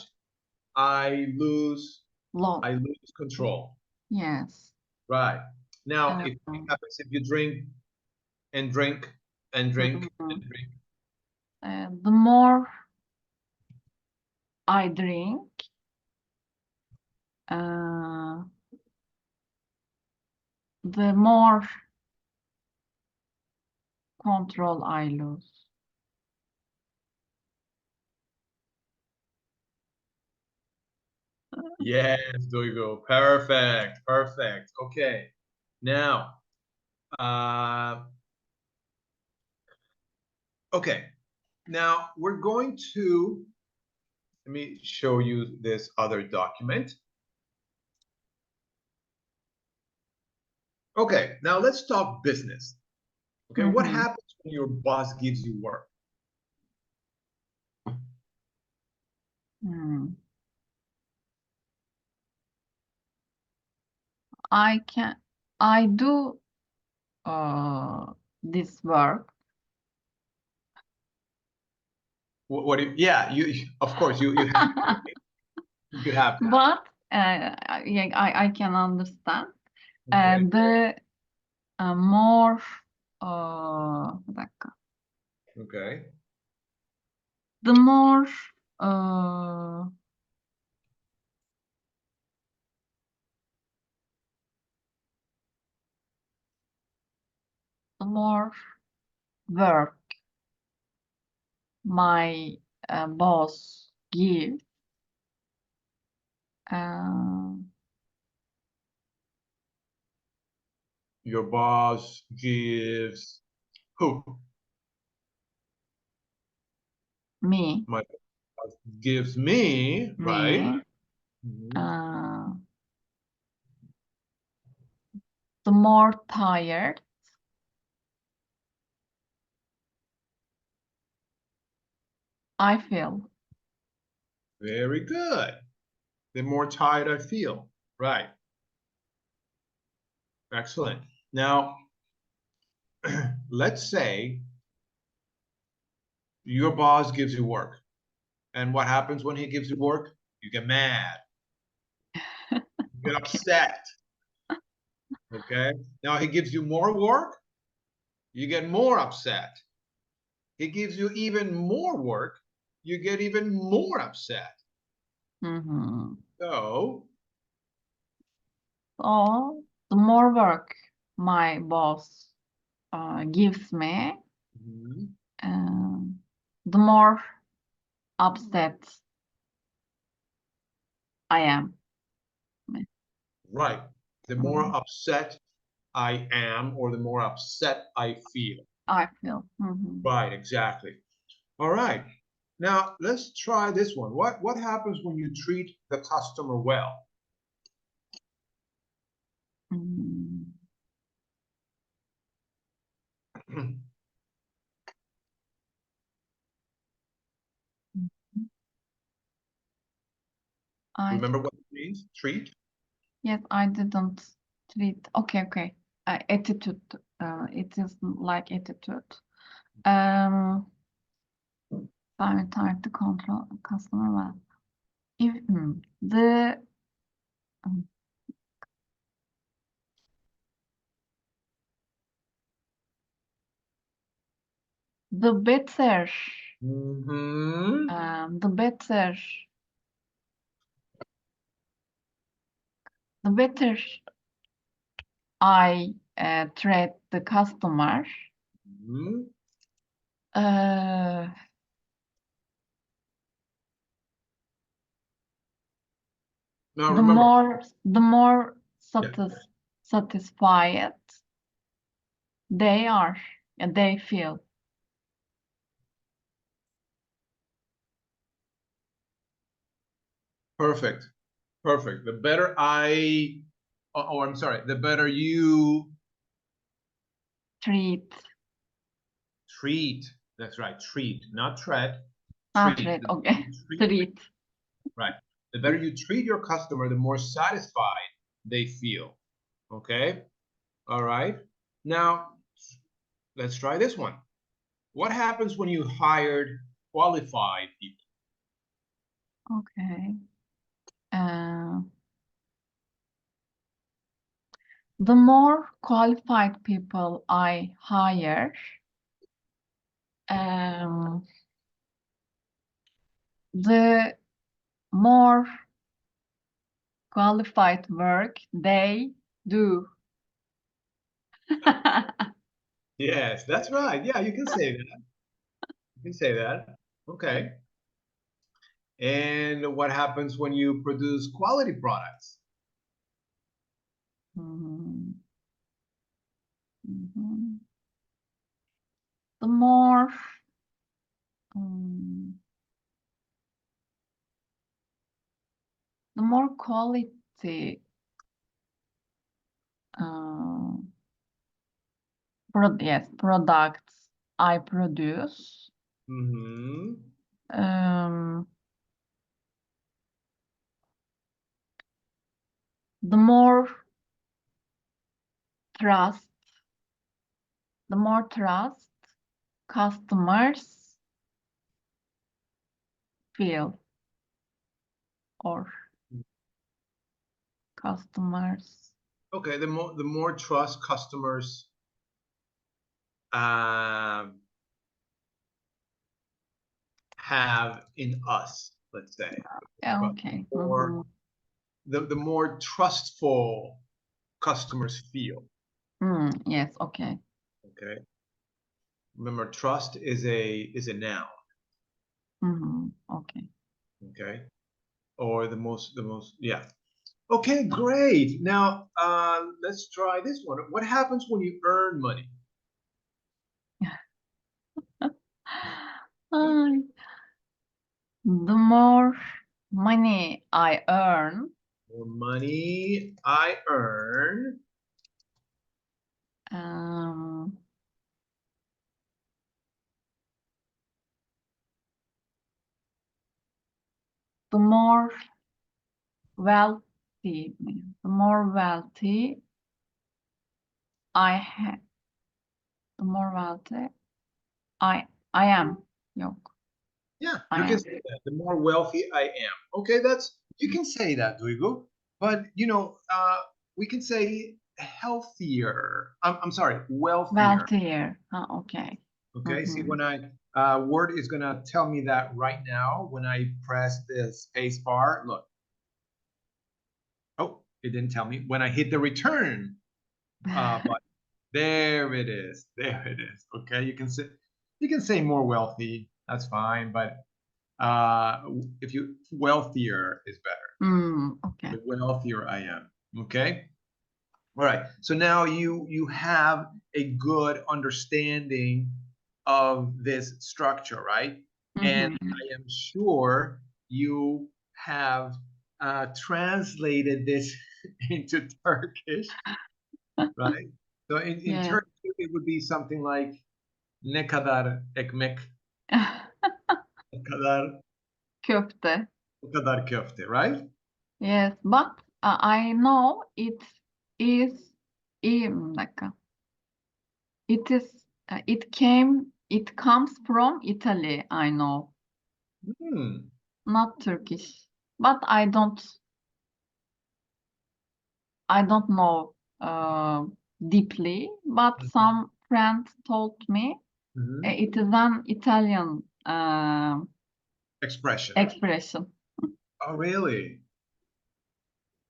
[SPEAKER 3] I lose
[SPEAKER 2] Low.
[SPEAKER 3] I lose control.
[SPEAKER 2] Yes.
[SPEAKER 3] Right. Now, if what
[SPEAKER 2] Um,
[SPEAKER 3] happens if you drink and drink and drink
[SPEAKER 2] mhm.
[SPEAKER 3] and drink?
[SPEAKER 2] The more I drink, uh, the more control I lose.
[SPEAKER 3] Yes, there you go. Perfect. Perfect. Okay. Now, okay. Now we're going to let me show you this other document. Okay, now let's talk business. Okay, what
[SPEAKER 2] Mhm.
[SPEAKER 3] happens when your boss gives you work?
[SPEAKER 2] Hmm. I do this work,
[SPEAKER 3] What do you, yeah, you of course you have you have that.
[SPEAKER 2] but yeah, I can understand.
[SPEAKER 3] Okay.
[SPEAKER 2] The more bir dakika.
[SPEAKER 3] Okay.
[SPEAKER 2] The more uh, the more work my boss gives, uh,
[SPEAKER 3] Your boss gives who?
[SPEAKER 2] me,
[SPEAKER 3] My boss gives me, right?
[SPEAKER 2] me,
[SPEAKER 3] Mhm.
[SPEAKER 2] uh, the more tired I feel.
[SPEAKER 3] Very good. The more tired I feel. Right. Excellent. Now, let's say your boss gives you work. And what happens when he gives you work? You get mad. You get upset. Okay. Now he gives you more work. You get more upset. He gives you even more work. You get even more upset.
[SPEAKER 2] Mhm.
[SPEAKER 3] So,
[SPEAKER 2] So the more work my boss gives me,
[SPEAKER 3] mhm,
[SPEAKER 2] the more upset I am.
[SPEAKER 3] right. The more
[SPEAKER 2] Mhm.
[SPEAKER 3] upset I am, or the more upset I feel.
[SPEAKER 2] I feel. Mhm.
[SPEAKER 3] Right, exactly. All right. Now let's try this one. What happens when you treat the customer well?
[SPEAKER 2] Mm. I
[SPEAKER 3] Remember what it means? Treat?
[SPEAKER 2] yes, I didn't treat. Okay, okay. Attitude. It is like attitude. Um, I'm trying to control customer well. If um, the better
[SPEAKER 3] Mm-hmm.
[SPEAKER 2] the better the better I treat the customer,
[SPEAKER 3] Mhm.
[SPEAKER 2] uh,
[SPEAKER 3] Now
[SPEAKER 2] the
[SPEAKER 3] remember,
[SPEAKER 2] more
[SPEAKER 3] yeah,
[SPEAKER 2] satisfied they are, and they feel.
[SPEAKER 3] perfect, perfect. The better I, oh, I'm sorry, the better you
[SPEAKER 2] Treat,
[SPEAKER 3] treat. That's right, treat, not tread.
[SPEAKER 2] not
[SPEAKER 3] Treat.
[SPEAKER 2] treat,
[SPEAKER 3] The better
[SPEAKER 2] okay.
[SPEAKER 3] you treat,
[SPEAKER 2] Treat.
[SPEAKER 3] right. The better you treat your customer, the more satisfied they feel. Okay. All right. Now, let's try this one. What happens when you hired qualified people?
[SPEAKER 2] Okay. The more qualified people I hire, the more qualified work they do.
[SPEAKER 3] Yes, that's right. Yeah, you can say that. You can say that. Okay. And what happens when you produce quality products?
[SPEAKER 2] Mhm. Mhm. The more the more quality products I produce,
[SPEAKER 3] Mm-hmm.
[SPEAKER 2] the more trust customers feel, or customers.
[SPEAKER 3] Okay, the more trust customers have in us, let's say.
[SPEAKER 2] Yeah,
[SPEAKER 3] But
[SPEAKER 2] okay.
[SPEAKER 3] the more trustful customers feel.
[SPEAKER 2] Yes, okay.
[SPEAKER 3] Okay. Remember, trust is a noun.
[SPEAKER 2] Okay.
[SPEAKER 3] Okay. Or the most yeah. Okay, great. Now let's try this one. What happens when you earn money?
[SPEAKER 2] The more money I earn,
[SPEAKER 3] More money I earn.
[SPEAKER 2] The more wealthy, the more wealthy I have, the more wealthy I am. Yok,
[SPEAKER 3] Yeah,
[SPEAKER 2] I
[SPEAKER 3] you can
[SPEAKER 2] am.
[SPEAKER 3] say that. The more wealthy I am. Okay, that's you can say that, Duygu. But we can say healthier. I'm sorry, wealthier.
[SPEAKER 2] Wealthier. Okay.
[SPEAKER 3] Okay, see when Word is gonna tell me that right now when I press the space bar. Look. Oh, it didn't tell me. When I hit the return button. There it is. There it is. Okay, you can say more wealthy. That's fine, but if you wealthier is better.
[SPEAKER 2] Okay.
[SPEAKER 3] The wealthier I am. Okay. All right. So now you have a good understanding of this structure, right? And I am sure you have translated this into Turkish, right? So in
[SPEAKER 2] Yeah.
[SPEAKER 3] Turkish, it would be something like ne kadar ekmek, ne kadar,
[SPEAKER 2] Köfte.
[SPEAKER 3] ne kadar köfte, right?
[SPEAKER 2] Yes, but I know it is bir dakika. It comes from Italy, I know,
[SPEAKER 3] Hmm.
[SPEAKER 2] not Turkish. But I don't know deeply, but some friends told me
[SPEAKER 3] Mhm.
[SPEAKER 2] it is an Italian
[SPEAKER 3] Expression.
[SPEAKER 2] expression.
[SPEAKER 3] Oh, really?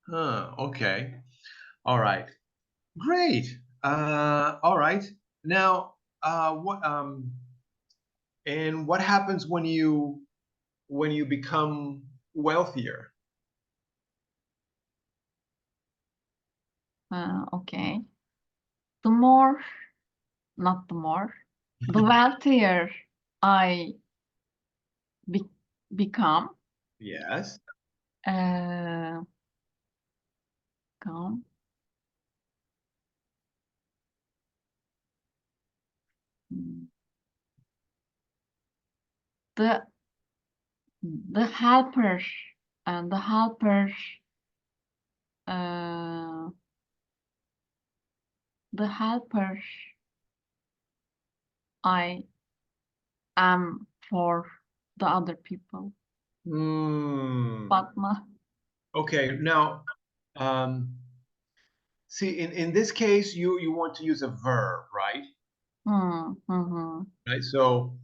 [SPEAKER 3] Okay. All right. Great. All right. Now, what happens when you become wealthier?
[SPEAKER 2] Okay. The more, not the more, the wealthier I be become,
[SPEAKER 3] Yes.
[SPEAKER 2] uh, come, mm, the the helper and the helper, uh, the helper I am for the other people.
[SPEAKER 3] Hmm.
[SPEAKER 2] Fatma.
[SPEAKER 3] Okay. Now, see, in this case, you want to use a verb, right?
[SPEAKER 2] Mm-hmm.
[SPEAKER 3] Right. So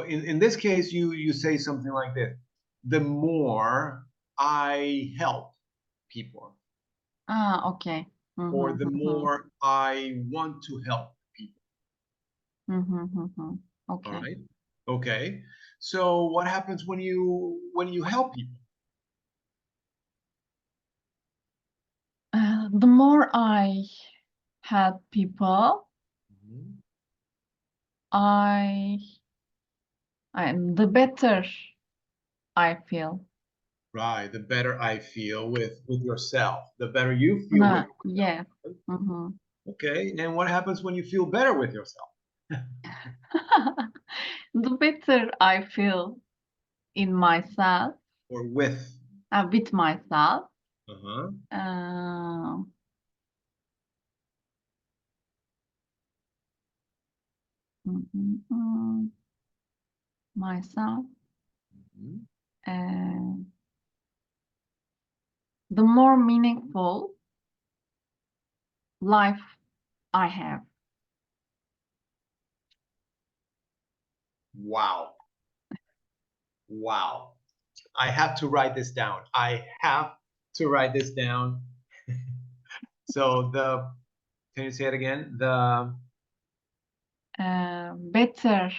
[SPEAKER 3] in this case, you say something like this: the more I help people,
[SPEAKER 2] Ah, okay.
[SPEAKER 3] or
[SPEAKER 2] Mm-hmm,
[SPEAKER 3] the
[SPEAKER 2] mm-hmm,
[SPEAKER 3] more I want to help people.
[SPEAKER 2] mm-hmm, mm-hmm.
[SPEAKER 3] All
[SPEAKER 2] Okay.
[SPEAKER 3] right. Okay. So what happens when you help people?
[SPEAKER 2] The more I help people,
[SPEAKER 3] Mhm.
[SPEAKER 2] I the better I feel.
[SPEAKER 3] Right. The better I feel with yourself, the better you feel with
[SPEAKER 2] No,
[SPEAKER 3] yourself.
[SPEAKER 2] yeah. Mm-hmm.
[SPEAKER 3] Okay. And what happens when you feel better with yourself?
[SPEAKER 2] The better I feel in myself,
[SPEAKER 3] Or with?
[SPEAKER 2] with myself,
[SPEAKER 3] Uh-huh.
[SPEAKER 2] uh, mhm, myself,
[SPEAKER 3] Mhm.
[SPEAKER 2] uh, the more meaningful life I have.
[SPEAKER 3] Wow. Wow. I have to write this down. I have to write this down. So can you say it again?
[SPEAKER 2] Better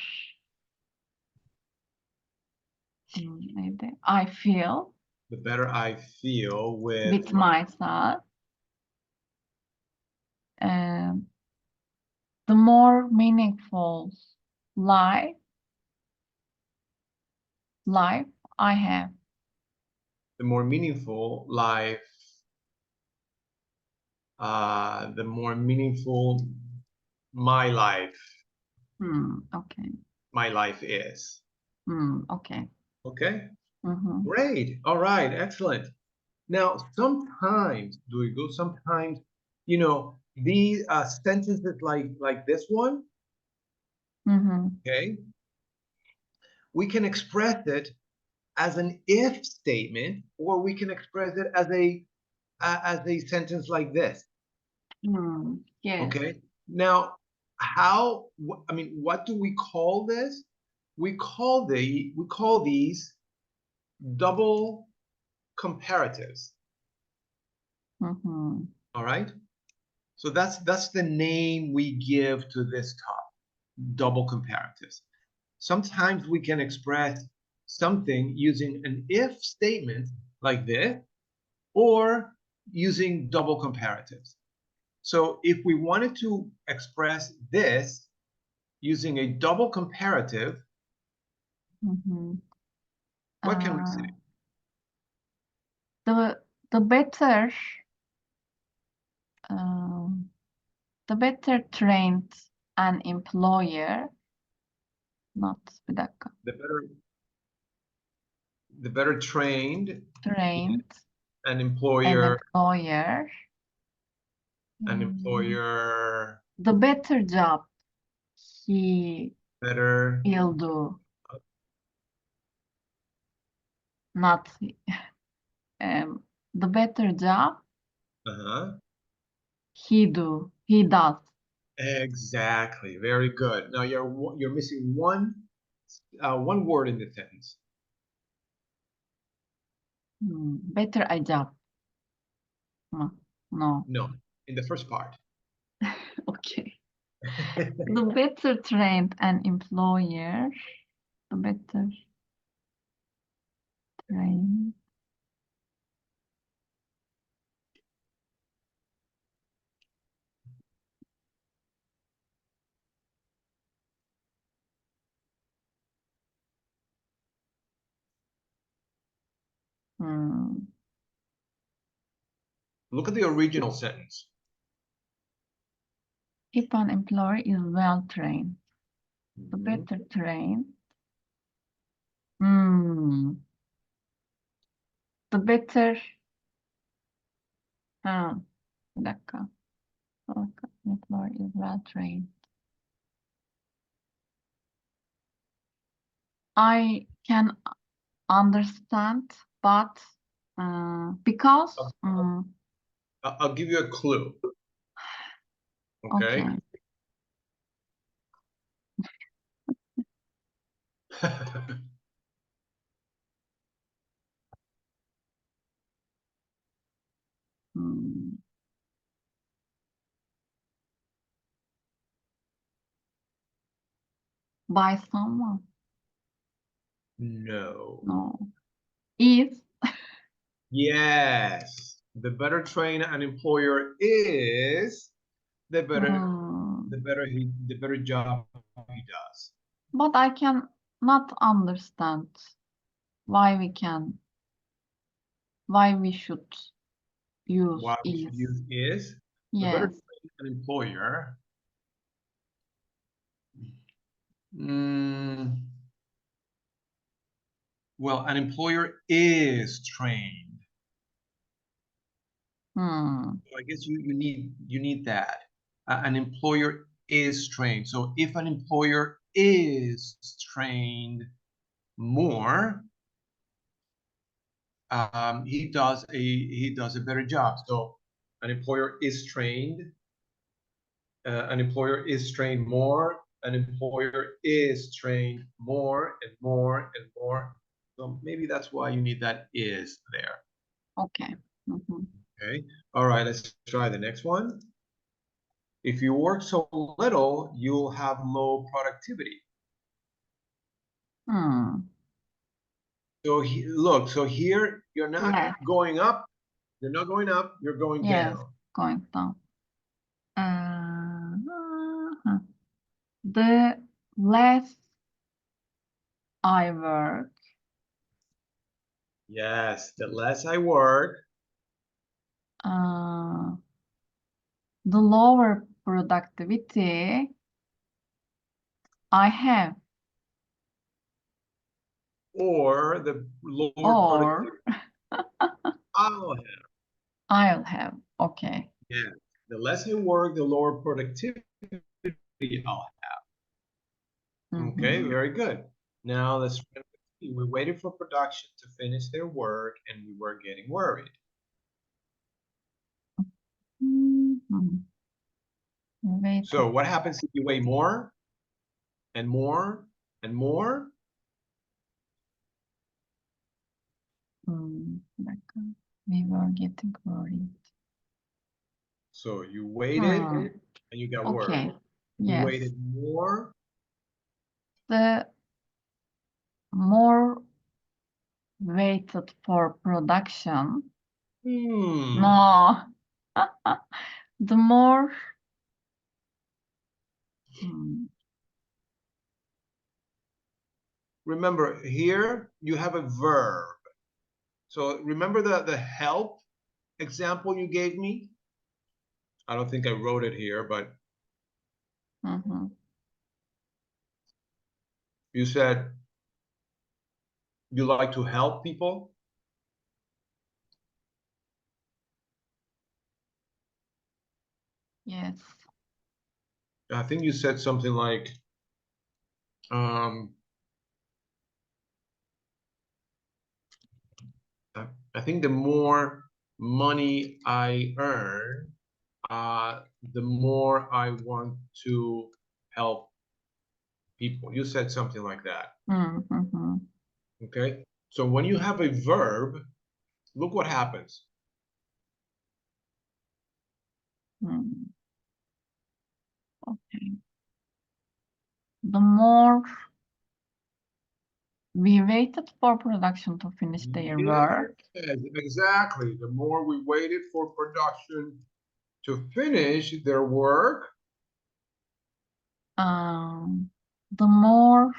[SPEAKER 2] maybe I feel
[SPEAKER 3] The better I feel with
[SPEAKER 2] with myself, um, the more meaningful life life I have.
[SPEAKER 3] the more meaningful life, the more meaningful my life,
[SPEAKER 2] Okay.
[SPEAKER 3] my life is.
[SPEAKER 2] Okay.
[SPEAKER 3] Okay,
[SPEAKER 2] Mm-hmm.
[SPEAKER 3] great. All right, excellent. Now, sometimes, Duygu, sometimes, these sentences like this one,
[SPEAKER 2] Mm-hmm.
[SPEAKER 3] okay, we can express it as an if statement, or we can express it as a sentence like this.
[SPEAKER 2] Yes.
[SPEAKER 3] Okay. Now, I mean, what do we call this? We call these double comparatives.
[SPEAKER 2] Mm-hmm.
[SPEAKER 3] All right. So that's the name we give to this topic, double comparatives. Sometimes we can express something using an if statement like this, or using double comparatives. So if we wanted to express this using a double comparative,
[SPEAKER 2] Mm-hmm.
[SPEAKER 3] what can we
[SPEAKER 2] Uh,
[SPEAKER 3] say?
[SPEAKER 2] the the better um, the better trained an employer, not bir dakika,
[SPEAKER 3] The better trained
[SPEAKER 2] trained
[SPEAKER 3] an
[SPEAKER 2] an
[SPEAKER 3] employer,
[SPEAKER 2] employer,
[SPEAKER 3] an
[SPEAKER 2] mm,
[SPEAKER 3] employer
[SPEAKER 2] the better job he
[SPEAKER 3] better.
[SPEAKER 2] will do, not the better job
[SPEAKER 3] Uh-huh.
[SPEAKER 2] he does.
[SPEAKER 3] Exactly. Very good. Now you're missing one word in the sentence.
[SPEAKER 2] Better a job. mı? No.
[SPEAKER 3] No, in the first part.
[SPEAKER 2] Okay. The better trained an employer, the better trained.
[SPEAKER 3] Look at the original sentence.
[SPEAKER 2] If an employer is well trained, the
[SPEAKER 3] Mhm.
[SPEAKER 2] better trained. The better. Bir dakika. Employer is well trained. I can understand, but because
[SPEAKER 3] I'll give you a clue. Okay.
[SPEAKER 2] okay. By someone.
[SPEAKER 3] No.
[SPEAKER 2] No. Is.
[SPEAKER 3] Yes. The better trained an employer is, the better job he does.
[SPEAKER 2] But I can not understand why we should use
[SPEAKER 3] Why we
[SPEAKER 2] is.
[SPEAKER 3] should use is. The better
[SPEAKER 2] Yes.
[SPEAKER 3] trained an employer. Well, an employer is trained. So I guess you need that. An employer is trained. So if an employer is trained more, he does a better job. So an employer is trained. An employer is trained more. An employer is trained more and more and more. So maybe that's why you need that is there.
[SPEAKER 2] Okay.
[SPEAKER 3] Okay. All right. Let's try the next one. If you work so little, you'll have low productivity. So look, so here you're not going up. You're not going up. You're going
[SPEAKER 2] Yes,
[SPEAKER 3] down.
[SPEAKER 2] going down. The less I work.
[SPEAKER 3] Yes, the less I work.
[SPEAKER 2] The lower productivity I have.
[SPEAKER 3] Or the lower
[SPEAKER 2] Or
[SPEAKER 3] productivity I'll have.
[SPEAKER 2] I'll have. Okay.
[SPEAKER 3] Yeah, the less I work, the lower productivity I'll have. Okay, very good. Now let's see. We waited for production to finish their work and we were getting worried. So what happens if you weigh more and more and more?
[SPEAKER 2] We were getting worried.
[SPEAKER 3] So you waited and you got worried. You
[SPEAKER 2] Yes.
[SPEAKER 3] waited more.
[SPEAKER 2] The more waited for production. No. The more
[SPEAKER 3] Remember, here you have a verb. So remember the help example you gave me? I don't think I wrote it here, but you said you like to help people.
[SPEAKER 2] Yes.
[SPEAKER 3] I think you said something like, I think the more money I earn, the more I want to help people. You said something like that. Okay. So when you have a verb, look what happens.
[SPEAKER 2] Okay. The more we waited for production to finish their work,
[SPEAKER 3] Yes, exactly. The more we waited for production to finish their work,
[SPEAKER 2] the more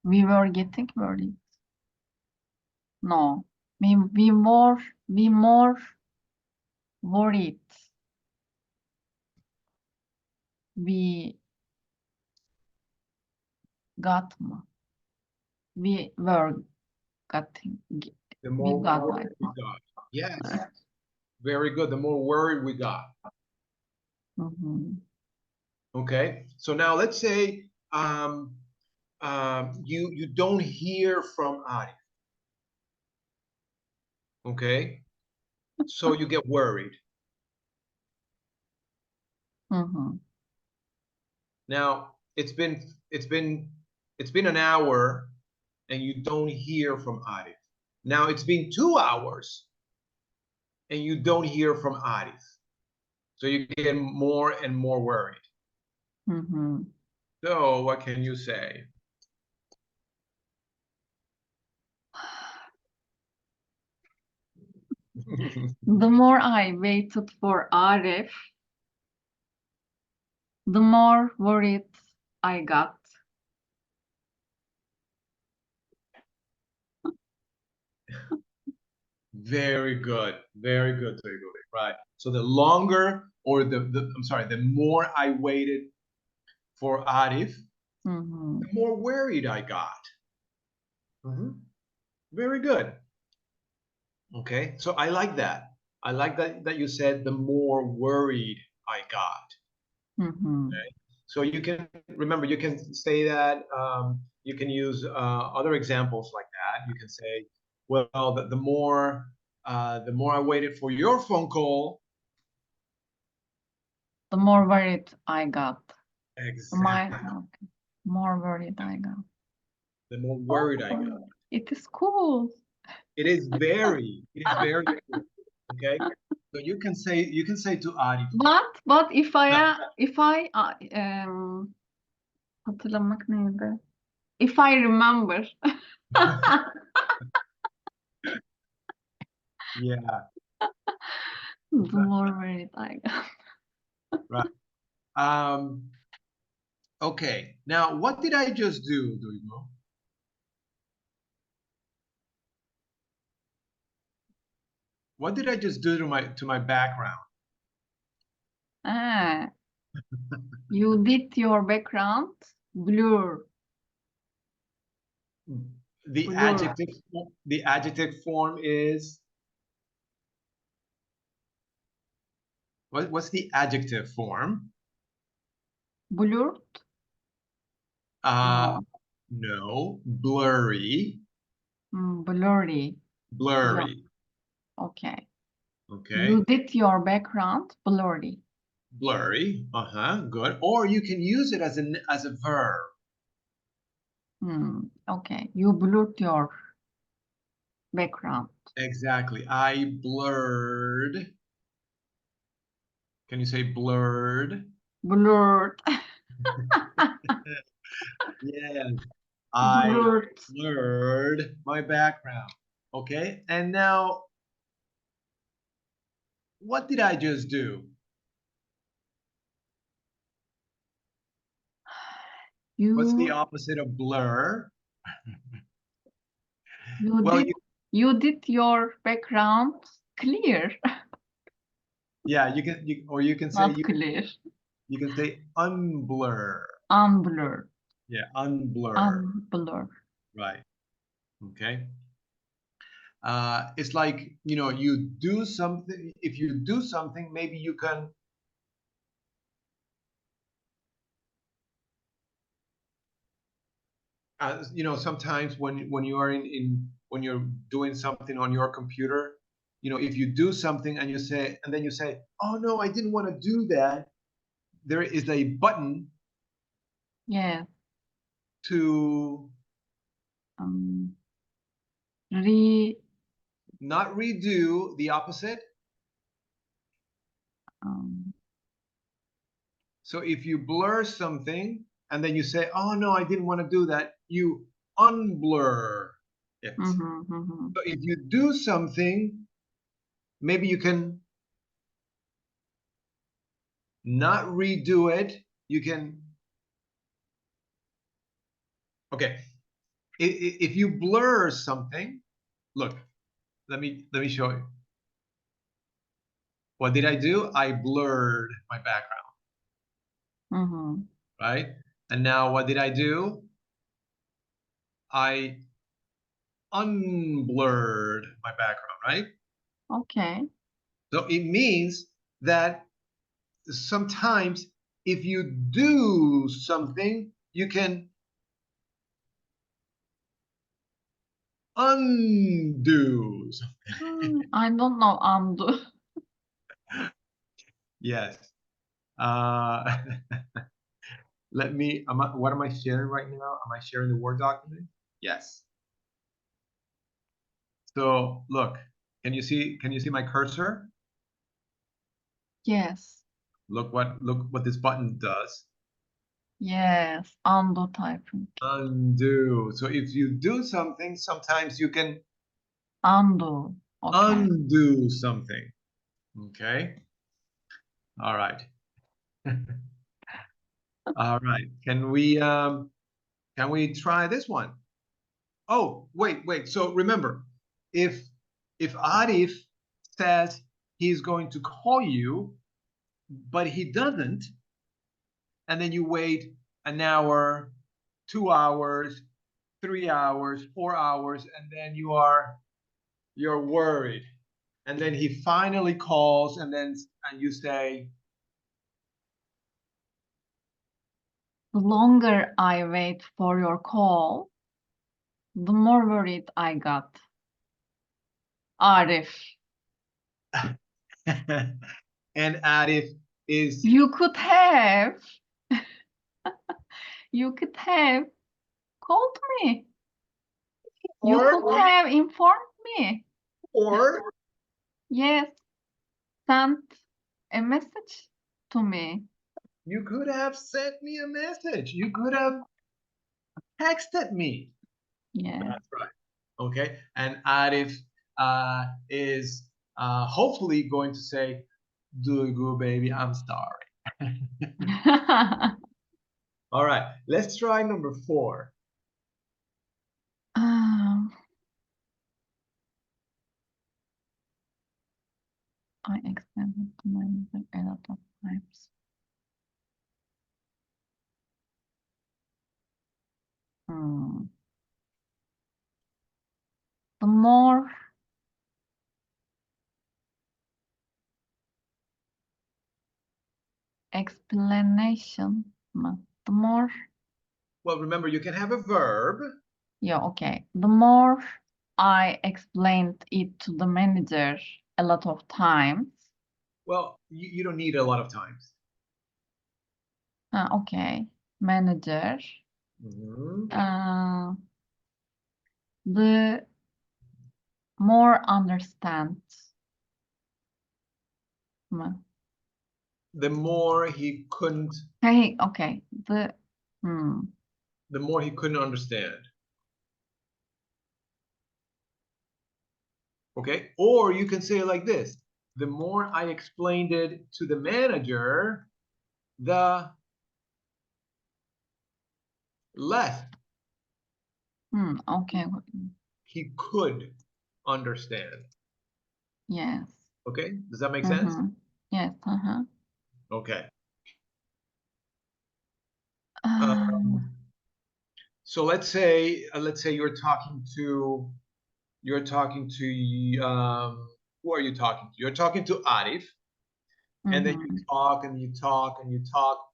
[SPEAKER 2] we were getting worried. No, we more worried. We got more. We were getting.
[SPEAKER 3] the
[SPEAKER 2] We
[SPEAKER 3] more
[SPEAKER 2] got
[SPEAKER 3] worried we got. Yes, very good. The more worried we got. Okay, so now let's say you don't hear from Arif. Okay, so you get worried. Now it's been an hour and you don't hear from Arif. Now it's been 2 hours and you don't hear from Arif. So you get more and more worried. So what can you say?
[SPEAKER 2] The more I waited for Arif, the more worried I got.
[SPEAKER 3] Very good, Duygu. Right. So the longer, or the more I waited for Arif, the more worried I got. Very good. Okay, so I like that. I like that you said the more worried I got. Okay. So you can remember, you can say that, you can use other examples like that. You can say, well, the more I waited for your phone call,
[SPEAKER 2] The more worried I got.
[SPEAKER 3] exactly.
[SPEAKER 2] More worried I got.
[SPEAKER 3] The more worried I got.
[SPEAKER 2] It is cool.
[SPEAKER 3] It is very cool. Okay. So you can say to Arif.
[SPEAKER 2] But if I hatırlamak neydi? If I remember.
[SPEAKER 3] Yeah.
[SPEAKER 2] The more worried I got.
[SPEAKER 3] Right. Okay. Now, what did I just do, Duygu? What did I just do to my background?
[SPEAKER 2] You did your background blur.
[SPEAKER 3] The
[SPEAKER 2] Blur.
[SPEAKER 3] adjective form is, what's the adjective form?
[SPEAKER 2] Blurred?
[SPEAKER 3] No, blurry.
[SPEAKER 2] Blurry.
[SPEAKER 3] Blurry.
[SPEAKER 2] Okay.
[SPEAKER 3] Okay.
[SPEAKER 2] You did your background blurry.
[SPEAKER 3] Blurry. Good. Or you can use it as a verb.
[SPEAKER 2] Okay. You blurred your background.
[SPEAKER 3] Exactly. I blurred. Can you say blurred?
[SPEAKER 2] Blurred.
[SPEAKER 3] Yes. I
[SPEAKER 2] Blurred.
[SPEAKER 3] blurred my background. Okay. And now, what did I just do? What's the opposite of blur?
[SPEAKER 2] You did your background clear.
[SPEAKER 3] Yeah, you can say
[SPEAKER 2] Not clear.
[SPEAKER 3] You can say unblur.
[SPEAKER 2] Unblur.
[SPEAKER 3] Yeah, unblur.
[SPEAKER 2] Unblur.
[SPEAKER 3] Right. Okay. It's like, you do something. If you do something, maybe you can sometimes when you are when you're doing something on your computer, if you do something and then you say, oh no, I didn't want to do that, there is a button.
[SPEAKER 2] Yeah.
[SPEAKER 3] To
[SPEAKER 2] Not
[SPEAKER 3] redo, the opposite. So if you blur something and then you say, oh no, I didn't want to do that, you unblur it. So if you do something, maybe you can not redo it. You can, okay. If you blur something, look, let me show you. What did I do? I blurred my background, right? And now what did I do? I unblurred my background, right?
[SPEAKER 2] Okay.
[SPEAKER 3] So it means that sometimes if you do something, you can undo something.
[SPEAKER 2] I don't know undo.
[SPEAKER 3] Yes. Let me, what am I sharing right now? Am I sharing the Word document? Yes. So look, can you see my cursor?
[SPEAKER 2] Yes.
[SPEAKER 3] Look what this button does.
[SPEAKER 2] Yes. Undo typing.
[SPEAKER 3] Undo. So if you do something, sometimes you can
[SPEAKER 2] Undo. Okay.
[SPEAKER 3] undo something. Okay. All right. All right. Can we try this one? Oh, wait. So remember, if Arif says he's going to call you, but he doesn't, and then you wait an hour, 2 hours, 3 hours, 4 hours, and then you're worried. And then he finally calls, and you say,
[SPEAKER 2] The longer I wait for your call, the more worried I got. Arif.
[SPEAKER 3] and Arif is
[SPEAKER 2] You could have called me. You could have informed me.
[SPEAKER 3] or
[SPEAKER 2] Yes. Sent a message to me.
[SPEAKER 3] you could have sent me a message. You could have texted me.
[SPEAKER 2] Yes.
[SPEAKER 3] That's right. Okay. And Arif is hopefully going to say, Duygu, baby, I'm sorry. All right. Let's try number 4.
[SPEAKER 2] I extended to my music a lot of times. The more explanation, the more,
[SPEAKER 3] Well, remember, you can have a verb.
[SPEAKER 2] yeah, okay. The more I explained it to the manager a lot of times.
[SPEAKER 3] Well, you don't need a lot of times.
[SPEAKER 2] Okay, manager. The more understands.
[SPEAKER 3] The more he couldn't.
[SPEAKER 2] Hey, okay. The
[SPEAKER 3] more he couldn't understand. Okay, or you can say it like this: the more I explained it to the manager, the less
[SPEAKER 2] okay.
[SPEAKER 3] he could understand.
[SPEAKER 2] Yes.
[SPEAKER 3] Okay, does that make sense?
[SPEAKER 2] Yes.
[SPEAKER 3] Okay. So let's say you're talking to who are you talking to? You're talking to Arif, and then you talk and you talk and you talk,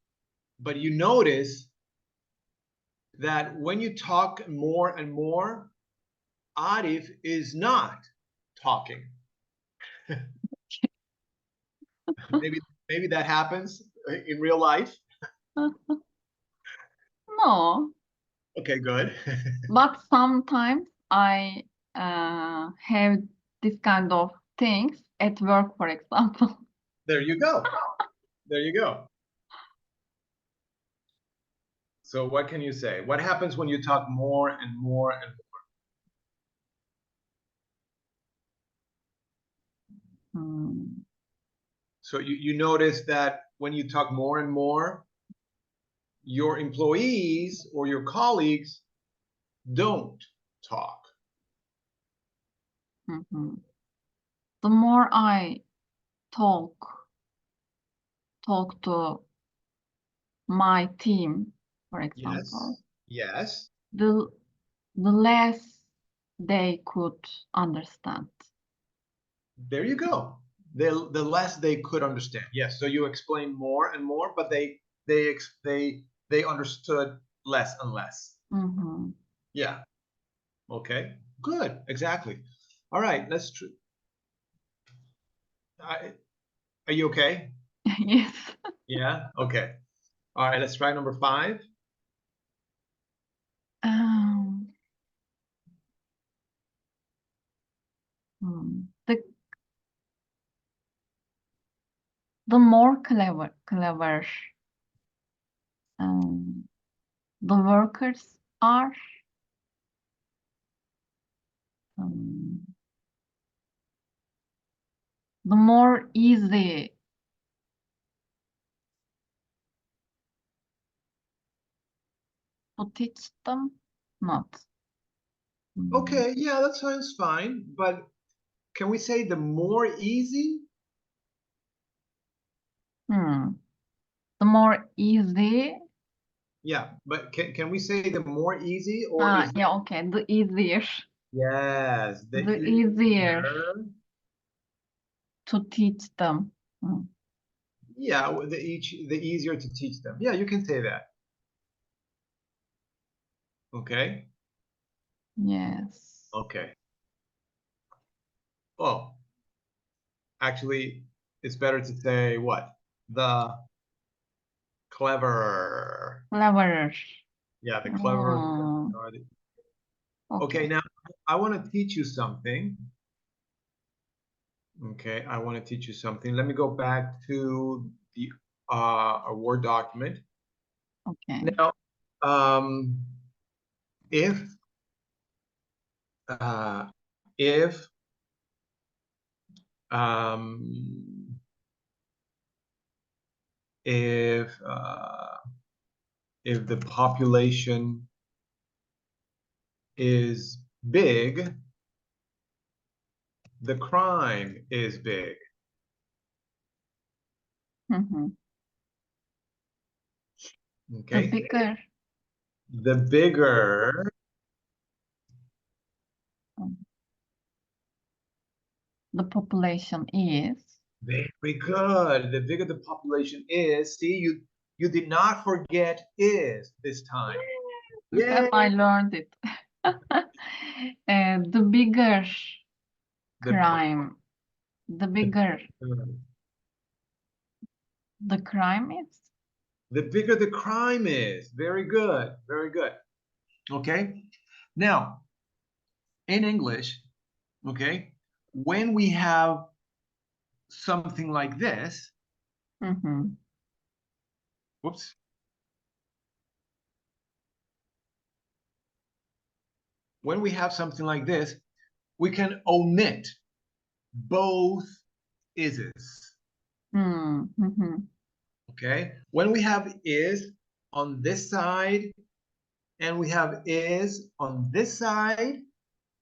[SPEAKER 3] but you notice that when you talk more and more, Arif is not talking. maybe that happens in real life.
[SPEAKER 2] No.
[SPEAKER 3] Okay, good.
[SPEAKER 2] But sometimes I have this kind of things at work, for example.
[SPEAKER 3] There you go. There you go. So what can you say? What happens when you talk more and more and more?
[SPEAKER 2] Hmm.
[SPEAKER 3] So you notice that when you talk more and more, your employees or your colleagues don't talk.
[SPEAKER 2] Mhm. The more I talk to my team, for example,
[SPEAKER 3] Yes.
[SPEAKER 2] the less they could understand.
[SPEAKER 3] There you go. The less they could understand. Yes. So you explain more and more, but they understood less and less.
[SPEAKER 2] Mhm.
[SPEAKER 3] Yeah. Okay. Good. Exactly. All right. Let's. Are you okay?
[SPEAKER 2] Yes.
[SPEAKER 3] Yeah. Okay. All right. Let's try number 5.
[SPEAKER 2] Um, the more clever the workers are, the more easy to teach them. Not.
[SPEAKER 3] Okay. Yeah, that sounds fine. But can we say the more easy?
[SPEAKER 2] The more easy.
[SPEAKER 3] Yeah, but can we say the more easy or is
[SPEAKER 2] Yeah, okay. The easier.
[SPEAKER 3] yes,
[SPEAKER 2] The easier
[SPEAKER 3] easier.
[SPEAKER 2] to teach them.
[SPEAKER 3] Yeah, the easier to teach them. Yeah, you can say that. Okay.
[SPEAKER 2] Yes.
[SPEAKER 3] Okay. Oh, actually, it's better to say what? The cleverer.
[SPEAKER 2] Cleverer.
[SPEAKER 3] Yeah, the cleverer.
[SPEAKER 2] Okay.
[SPEAKER 3] Okay, now I want to teach you something. Okay, I want to teach you something. Let me go back to the a Word document.
[SPEAKER 2] Okay.
[SPEAKER 3] Now, if uh, if um, if uh, if the population is big, the crime is big.
[SPEAKER 2] The
[SPEAKER 3] Okay,
[SPEAKER 2] bigger
[SPEAKER 3] the bigger
[SPEAKER 2] the population is.
[SPEAKER 3] very good. The bigger the population is. See, you did not forget is this time.
[SPEAKER 2] Because
[SPEAKER 3] Yeah.
[SPEAKER 2] I learned it. The bigger crime, the bigger the crime is.
[SPEAKER 3] The bigger the crime is. Very good. Very good. Okay. Now, in English, okay, when we have something like this, whoops. When we have something like this, we can omit both ises. Okay. When we have is on this side and we have is on this side,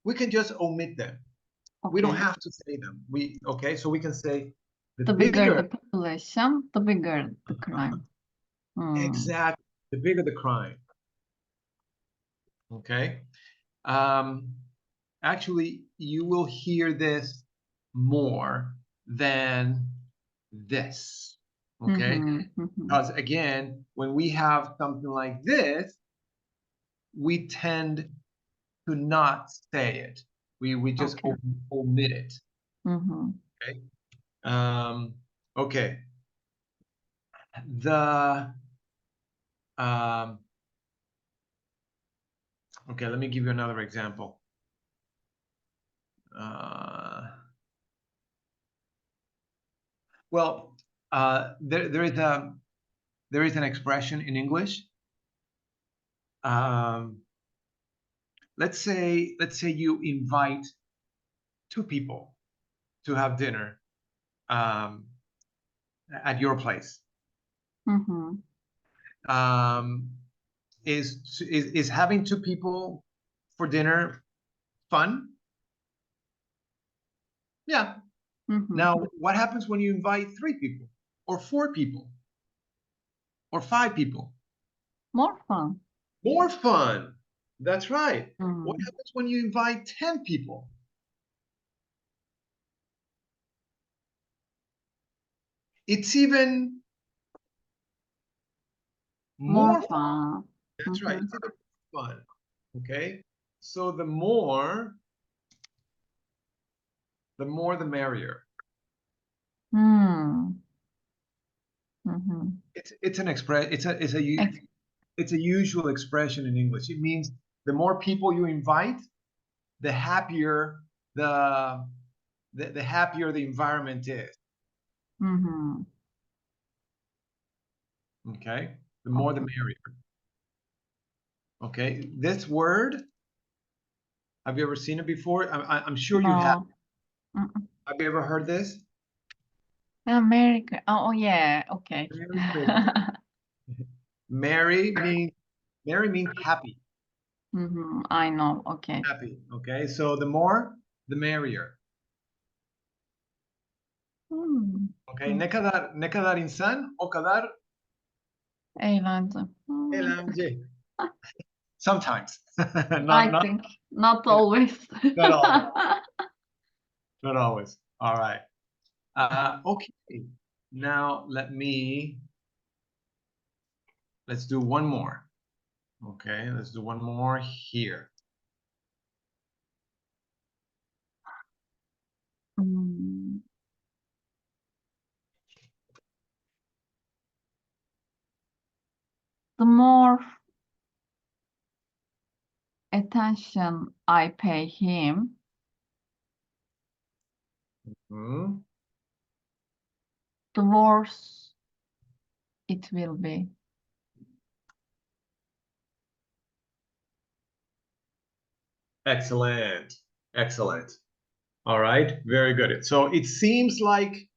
[SPEAKER 3] we can just omit them.
[SPEAKER 2] Okay.
[SPEAKER 3] We don't have to say them. Okay, so we can say
[SPEAKER 2] the bigger the population, the bigger the crime.
[SPEAKER 3] Exactly. The bigger the crime. Okay. Actually, you will hear this more than this. Okay. Because again, when we have something like this, we tend to not say it. We just omit it. Okay. Okay. Okay, let me give you another example. Well, there is an expression in English let's say you invite 2 people to have dinner at your place.
[SPEAKER 2] Mhm.
[SPEAKER 3] Is having 2 people for dinner fun? Yeah.
[SPEAKER 2] Mhm.
[SPEAKER 3] Now, what happens when you invite 3 people or 4 people or 5 people?
[SPEAKER 2] More fun.
[SPEAKER 3] More fun. That's right. What
[SPEAKER 2] Mm.
[SPEAKER 3] happens when you invite 10 people? It's even
[SPEAKER 2] More
[SPEAKER 3] more fun.
[SPEAKER 2] fun.
[SPEAKER 3] That's right.
[SPEAKER 2] Mhm.
[SPEAKER 3] It's even more fun. Okay. So the more the merrier.
[SPEAKER 2] Hmm. Mhm.
[SPEAKER 3] It's an express.
[SPEAKER 2] Ex-
[SPEAKER 3] It's a usual expression in English. It means the more people you invite, the happier the happier the environment is.
[SPEAKER 2] Mhm.
[SPEAKER 3] Okay, the more the
[SPEAKER 2] Okay.
[SPEAKER 3] merrier. Okay, this word, have you ever seen it before? I'm sure you have.
[SPEAKER 2] No. Mm-mm.
[SPEAKER 3] Have you ever heard this?
[SPEAKER 2] America. Oh, yeah. Okay.
[SPEAKER 3] Merry means happy.
[SPEAKER 2] I know. Okay.
[SPEAKER 3] Happy. Okay, so the more, the merrier.
[SPEAKER 2] Hmm.
[SPEAKER 3] Okay, ne kadar insan, o kadar
[SPEAKER 2] Eğlence. Hmm.
[SPEAKER 3] eğlence. Sometimes,
[SPEAKER 2] I
[SPEAKER 3] not
[SPEAKER 2] think not always.
[SPEAKER 3] not always. Not always. All right. Okay. Now let's do one more. Okay, let's do one more here.
[SPEAKER 2] Hmm. The more attention I pay him,
[SPEAKER 3] Hmm.
[SPEAKER 2] the worse it will be.
[SPEAKER 3] Excellent. Excellent. All right. Very good. So it seems like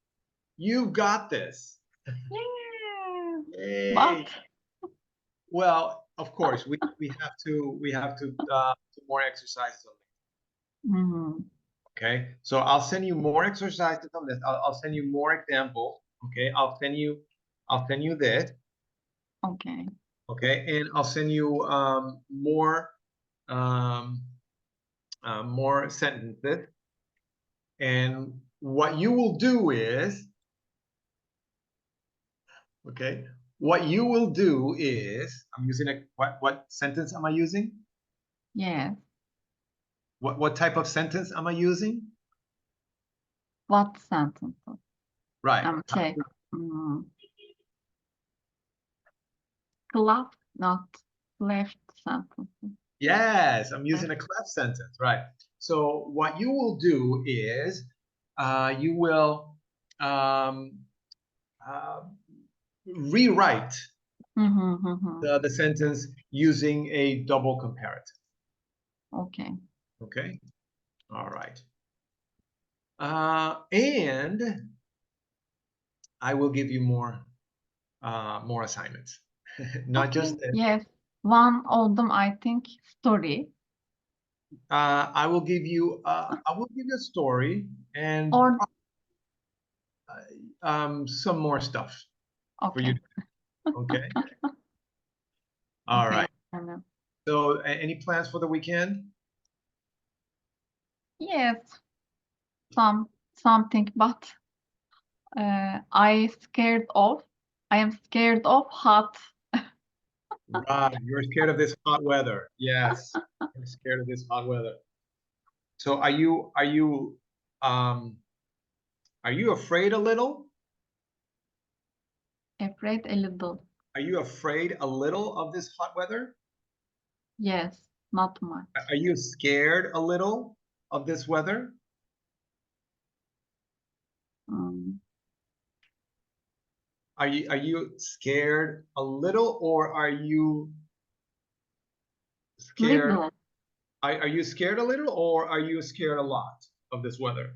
[SPEAKER 3] you got this.
[SPEAKER 2] Yeah.
[SPEAKER 3] Yay.
[SPEAKER 2] But
[SPEAKER 3] Well, of course, we have to do more exercises on this.
[SPEAKER 2] Mhm.
[SPEAKER 3] Okay. So I'll send you more exercises on this. I'll send you more examples. Okay. I'll send you this.
[SPEAKER 2] Okay.
[SPEAKER 3] Okay, and I'll send you um, more sentences. And what you will do is, okay, what you will do is, I'm using a what sentence am I using?
[SPEAKER 2] Yes.
[SPEAKER 3] What type of sentence am I using?
[SPEAKER 2] What sentences?
[SPEAKER 3] Right.
[SPEAKER 2] Check. Mm. Left, not left sentences.
[SPEAKER 3] Yes, I'm using a clef sentence, right? So what you will do is you will um, uh, rewrite
[SPEAKER 2] Mhm.
[SPEAKER 3] the sentence using a double comparative.
[SPEAKER 2] Okay.
[SPEAKER 3] Okay. All right. And I will give you more assignments. Not
[SPEAKER 2] Okay.
[SPEAKER 3] just this.
[SPEAKER 2] Yes. One of them, I think, story
[SPEAKER 3] I will give you a story and
[SPEAKER 2] or
[SPEAKER 3] some more stuff for you.
[SPEAKER 2] okay.
[SPEAKER 3] Okay. All
[SPEAKER 2] Okay.
[SPEAKER 3] right. So any plans for the weekend?
[SPEAKER 2] Yes, something, but I am scared of hot.
[SPEAKER 3] Right. You're scared of this hot weather. Yes. You're scared of this hot weather. So um are you afraid a little?
[SPEAKER 2] Afraid a little.
[SPEAKER 3] Are you afraid a little of this hot weather?
[SPEAKER 2] Yes, not much.
[SPEAKER 3] Are you scared a little of this weather?
[SPEAKER 2] Um,
[SPEAKER 3] Are you scared a little or are you Scared.
[SPEAKER 2] Little.
[SPEAKER 3] Are you scared a little or are you scared a lot of this weather?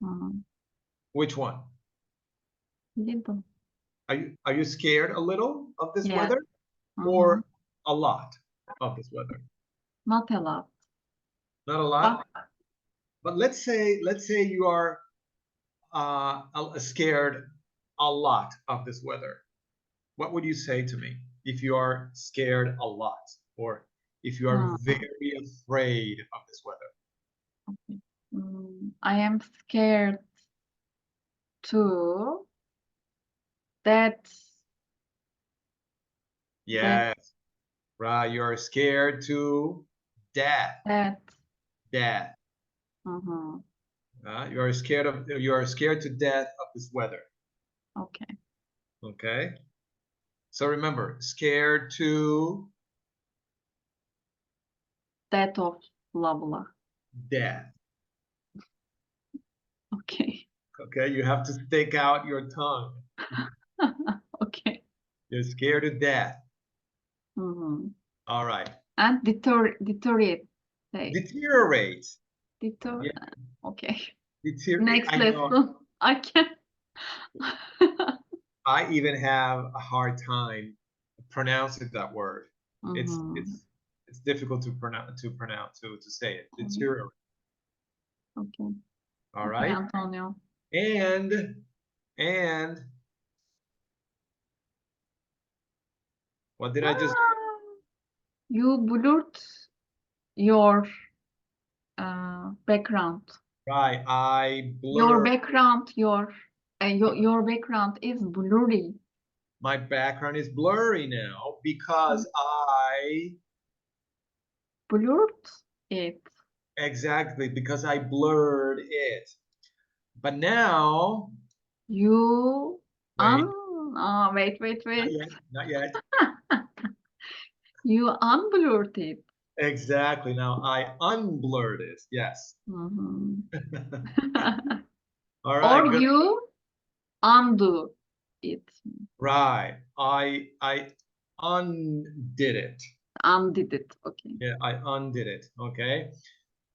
[SPEAKER 2] Hmm,
[SPEAKER 3] Which one?
[SPEAKER 2] Little.
[SPEAKER 3] Are you scared a little of this
[SPEAKER 2] Yes.
[SPEAKER 3] weather or a lot of this weather?
[SPEAKER 2] Not a lot.
[SPEAKER 3] Not a lot.
[SPEAKER 2] But
[SPEAKER 3] But let's say you are scared a lot of this weather. What would you say to me if you are scared a lot or if you are very afraid of this weather?
[SPEAKER 2] I am scared to that
[SPEAKER 3] Yes, right. You're scared to death.
[SPEAKER 2] that
[SPEAKER 3] Death.
[SPEAKER 2] mhm,
[SPEAKER 3] You are scared to death of this weather.
[SPEAKER 2] okay.
[SPEAKER 3] Okay. So remember, scared to
[SPEAKER 2] That of blah blah.
[SPEAKER 3] death.
[SPEAKER 2] Okay.
[SPEAKER 3] Okay, you have to stick out your tongue.
[SPEAKER 2] Okay.
[SPEAKER 3] You're scared to death.
[SPEAKER 2] Mhm.
[SPEAKER 3] All right.
[SPEAKER 2] And deteriorate. Say
[SPEAKER 3] Deteriorate.
[SPEAKER 2] deter.
[SPEAKER 3] Yeah.
[SPEAKER 2] Okay.
[SPEAKER 3] Deteriorate.
[SPEAKER 2] Next
[SPEAKER 3] I know.
[SPEAKER 2] lesson. I can.
[SPEAKER 3] I even have a hard time pronouncing that word.
[SPEAKER 2] Mhm.
[SPEAKER 3] It's difficult to say it. Deteriorate.
[SPEAKER 2] Okay.
[SPEAKER 3] All
[SPEAKER 2] Okay,
[SPEAKER 3] right.
[SPEAKER 2] Antonio.
[SPEAKER 3] And what did I just
[SPEAKER 2] You blurred your background.
[SPEAKER 3] right? I
[SPEAKER 2] Your
[SPEAKER 3] blur.
[SPEAKER 2] background, your background is blurry.
[SPEAKER 3] My background is blurry now because I
[SPEAKER 2] Blurred it.
[SPEAKER 3] exactly because I blurred it. But now,
[SPEAKER 2] You
[SPEAKER 3] wait,
[SPEAKER 2] wait.
[SPEAKER 3] not yet.
[SPEAKER 2] You unblurred it.
[SPEAKER 3] Exactly. Now I unblurred it. Yes.
[SPEAKER 2] Mhm.
[SPEAKER 3] All right.
[SPEAKER 2] Or
[SPEAKER 3] Good.
[SPEAKER 2] you undo it.
[SPEAKER 3] Right. I undid it.
[SPEAKER 2] Undid it. Okay.
[SPEAKER 3] Yeah, I undid it. Okay.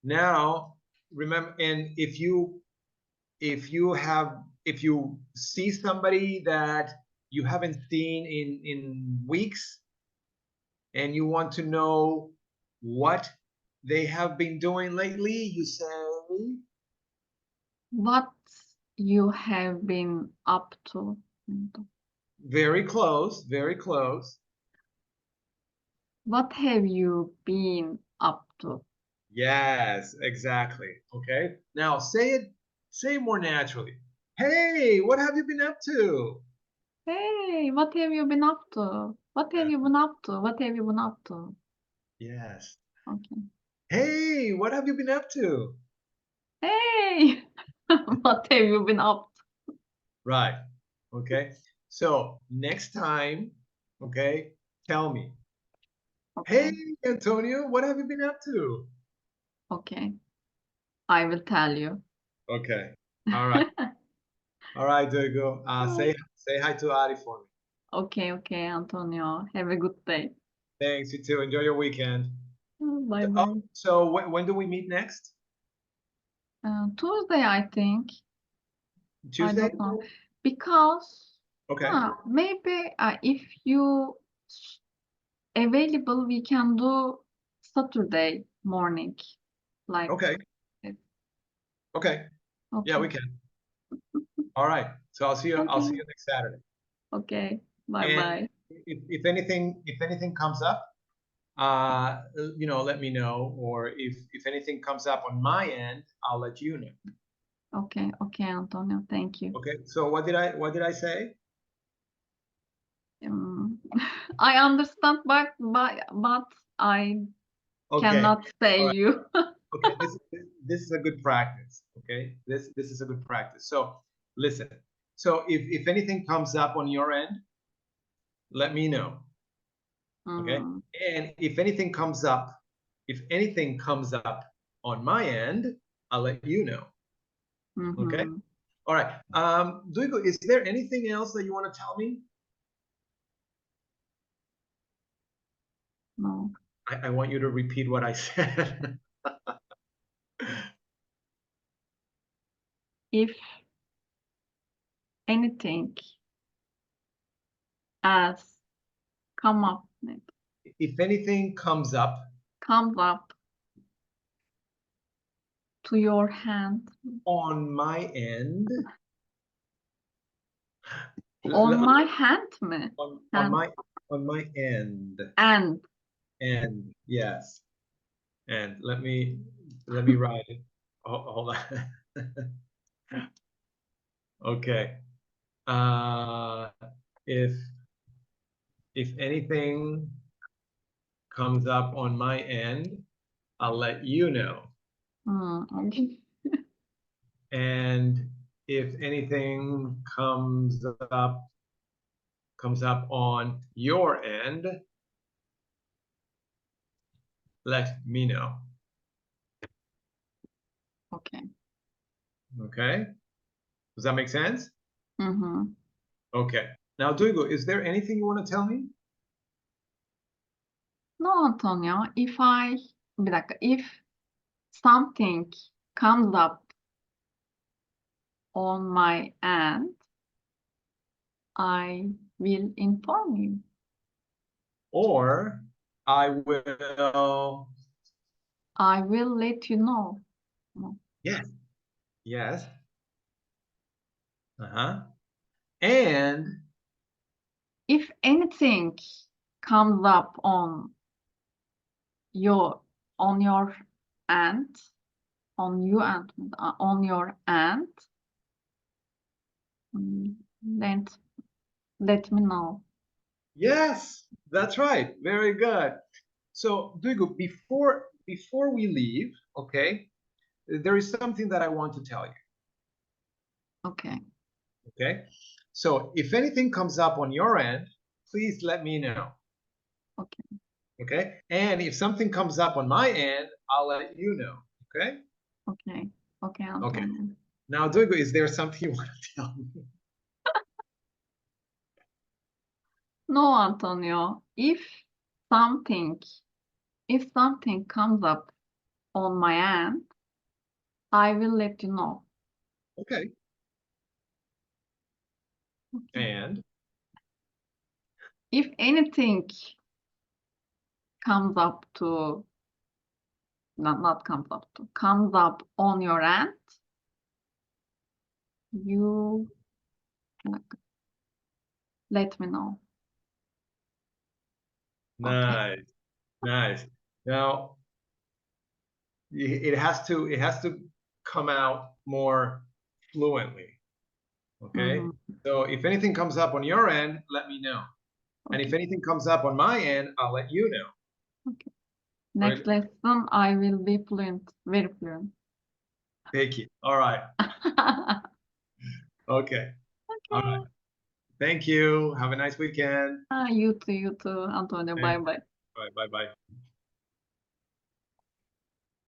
[SPEAKER 3] Now remember, and if you see somebody that you haven't seen in weeks and you want to know what they have been doing lately, you say
[SPEAKER 2] What you have been up to?
[SPEAKER 3] very close, very close.
[SPEAKER 2] What have you been up to?
[SPEAKER 3] Yes, exactly. Okay. Now say it more naturally. Hey, what have you been up to?
[SPEAKER 2] Hey, what have you been up to? What have you been up to? What have you been up to?
[SPEAKER 3] Yes.
[SPEAKER 2] Okay.
[SPEAKER 3] Hey, what have you been up to?
[SPEAKER 2] Hey, what have you been up to?
[SPEAKER 3] Right. Okay. So next time, okay, tell me. Hey,
[SPEAKER 2] Okay.
[SPEAKER 3] Antonio, what have you been up to?
[SPEAKER 2] Okay. I will tell you.
[SPEAKER 3] Okay. All right. All right, Duygu. Say hi to Ari for me.
[SPEAKER 2] Okay, Antonio. Have a good day.
[SPEAKER 3] Thanks, you too. Enjoy your weekend.
[SPEAKER 2] Bye
[SPEAKER 3] Oh,
[SPEAKER 2] bye.
[SPEAKER 3] so when do we meet next?
[SPEAKER 2] Tuesday, I think. I
[SPEAKER 3] Tuesday?
[SPEAKER 2] don't know. Because
[SPEAKER 3] Okay.
[SPEAKER 2] maybe if you available, we can do Saturday morning. Like
[SPEAKER 3] Okay.
[SPEAKER 2] it.
[SPEAKER 3] Okay. Yeah, we
[SPEAKER 2] Okay.
[SPEAKER 3] can. All right. So I'll see you
[SPEAKER 2] Okay.
[SPEAKER 3] next Saturday.
[SPEAKER 2] Okay. Bye
[SPEAKER 3] And
[SPEAKER 2] bye.
[SPEAKER 3] if anything comes up, let me know. Or if anything comes up on my end, I'll let you know.
[SPEAKER 2] Okay, Antonio. Thank you.
[SPEAKER 3] Okay. So what did I say?
[SPEAKER 2] Um, I understand, but I
[SPEAKER 3] Okay.
[SPEAKER 2] cannot say
[SPEAKER 3] All right.
[SPEAKER 2] you.
[SPEAKER 3] Okay. This is a good practice. Okay. This is a good practice. So listen. So if anything comes up on your end, let me know. Okay.
[SPEAKER 2] Mhm.
[SPEAKER 3] And if anything comes up on my end, I'll let you know. Okay.
[SPEAKER 2] Mhm.
[SPEAKER 3] All right. Duygu, is there anything else that you want to tell me?
[SPEAKER 2] No.
[SPEAKER 3] I want you to repeat what I said.
[SPEAKER 2] If anything else
[SPEAKER 3] If anything comes up
[SPEAKER 2] to your hand,
[SPEAKER 3] on my end,
[SPEAKER 2] on my hand mi?
[SPEAKER 3] on
[SPEAKER 2] Hand.
[SPEAKER 3] my end,
[SPEAKER 2] And
[SPEAKER 3] yes, and let me write it. Hold on. Okay. If anything comes up on my end, I'll let you know.
[SPEAKER 2] okay.
[SPEAKER 3] And if anything comes up on your end, let me know.
[SPEAKER 2] Okay.
[SPEAKER 3] Okay? Does that make sense?
[SPEAKER 2] Mm-hmm.
[SPEAKER 3] Okay. Now, Duygu, is there anything you want to tell me?
[SPEAKER 2] No, Antonio, if something comes up on my end, I will inform you.
[SPEAKER 3] Or I will
[SPEAKER 2] let you know. No.
[SPEAKER 3] Yes. And
[SPEAKER 2] If anything comes up on your end, on your end, then let me know.
[SPEAKER 3] yes, that's right. Very good. So, Duygu, before we leave, okay, there is something that I want to tell you.
[SPEAKER 2] Okay.
[SPEAKER 3] Okay. So if anything comes up on your end, please let me know.
[SPEAKER 2] Okay.
[SPEAKER 3] Okay. And if something comes up on my end, I'll let you know. Okay.
[SPEAKER 2] Okay. Okay, Antonio.
[SPEAKER 3] Okay. Now, Duygu, is there something you want to tell me?
[SPEAKER 2] No, Antonio. If something comes up on my end, I will let you know.
[SPEAKER 3] Okay. And
[SPEAKER 2] if anything comes up to not comes up to comes up on your end, you let me know.
[SPEAKER 3] nice, nice. Now it has to come out more fluently. Okay.
[SPEAKER 2] Mhm.
[SPEAKER 3] So if anything comes up on your end, let me know. And if anything comes up on my end, I'll let you know.
[SPEAKER 2] Okay. Next lesson, I will be fluent, very fluent.
[SPEAKER 3] Thank you. All right. Okay. All right. Thank you. Have a nice weekend.
[SPEAKER 2] You too, Antonio. Bye bye.
[SPEAKER 3] Bye bye.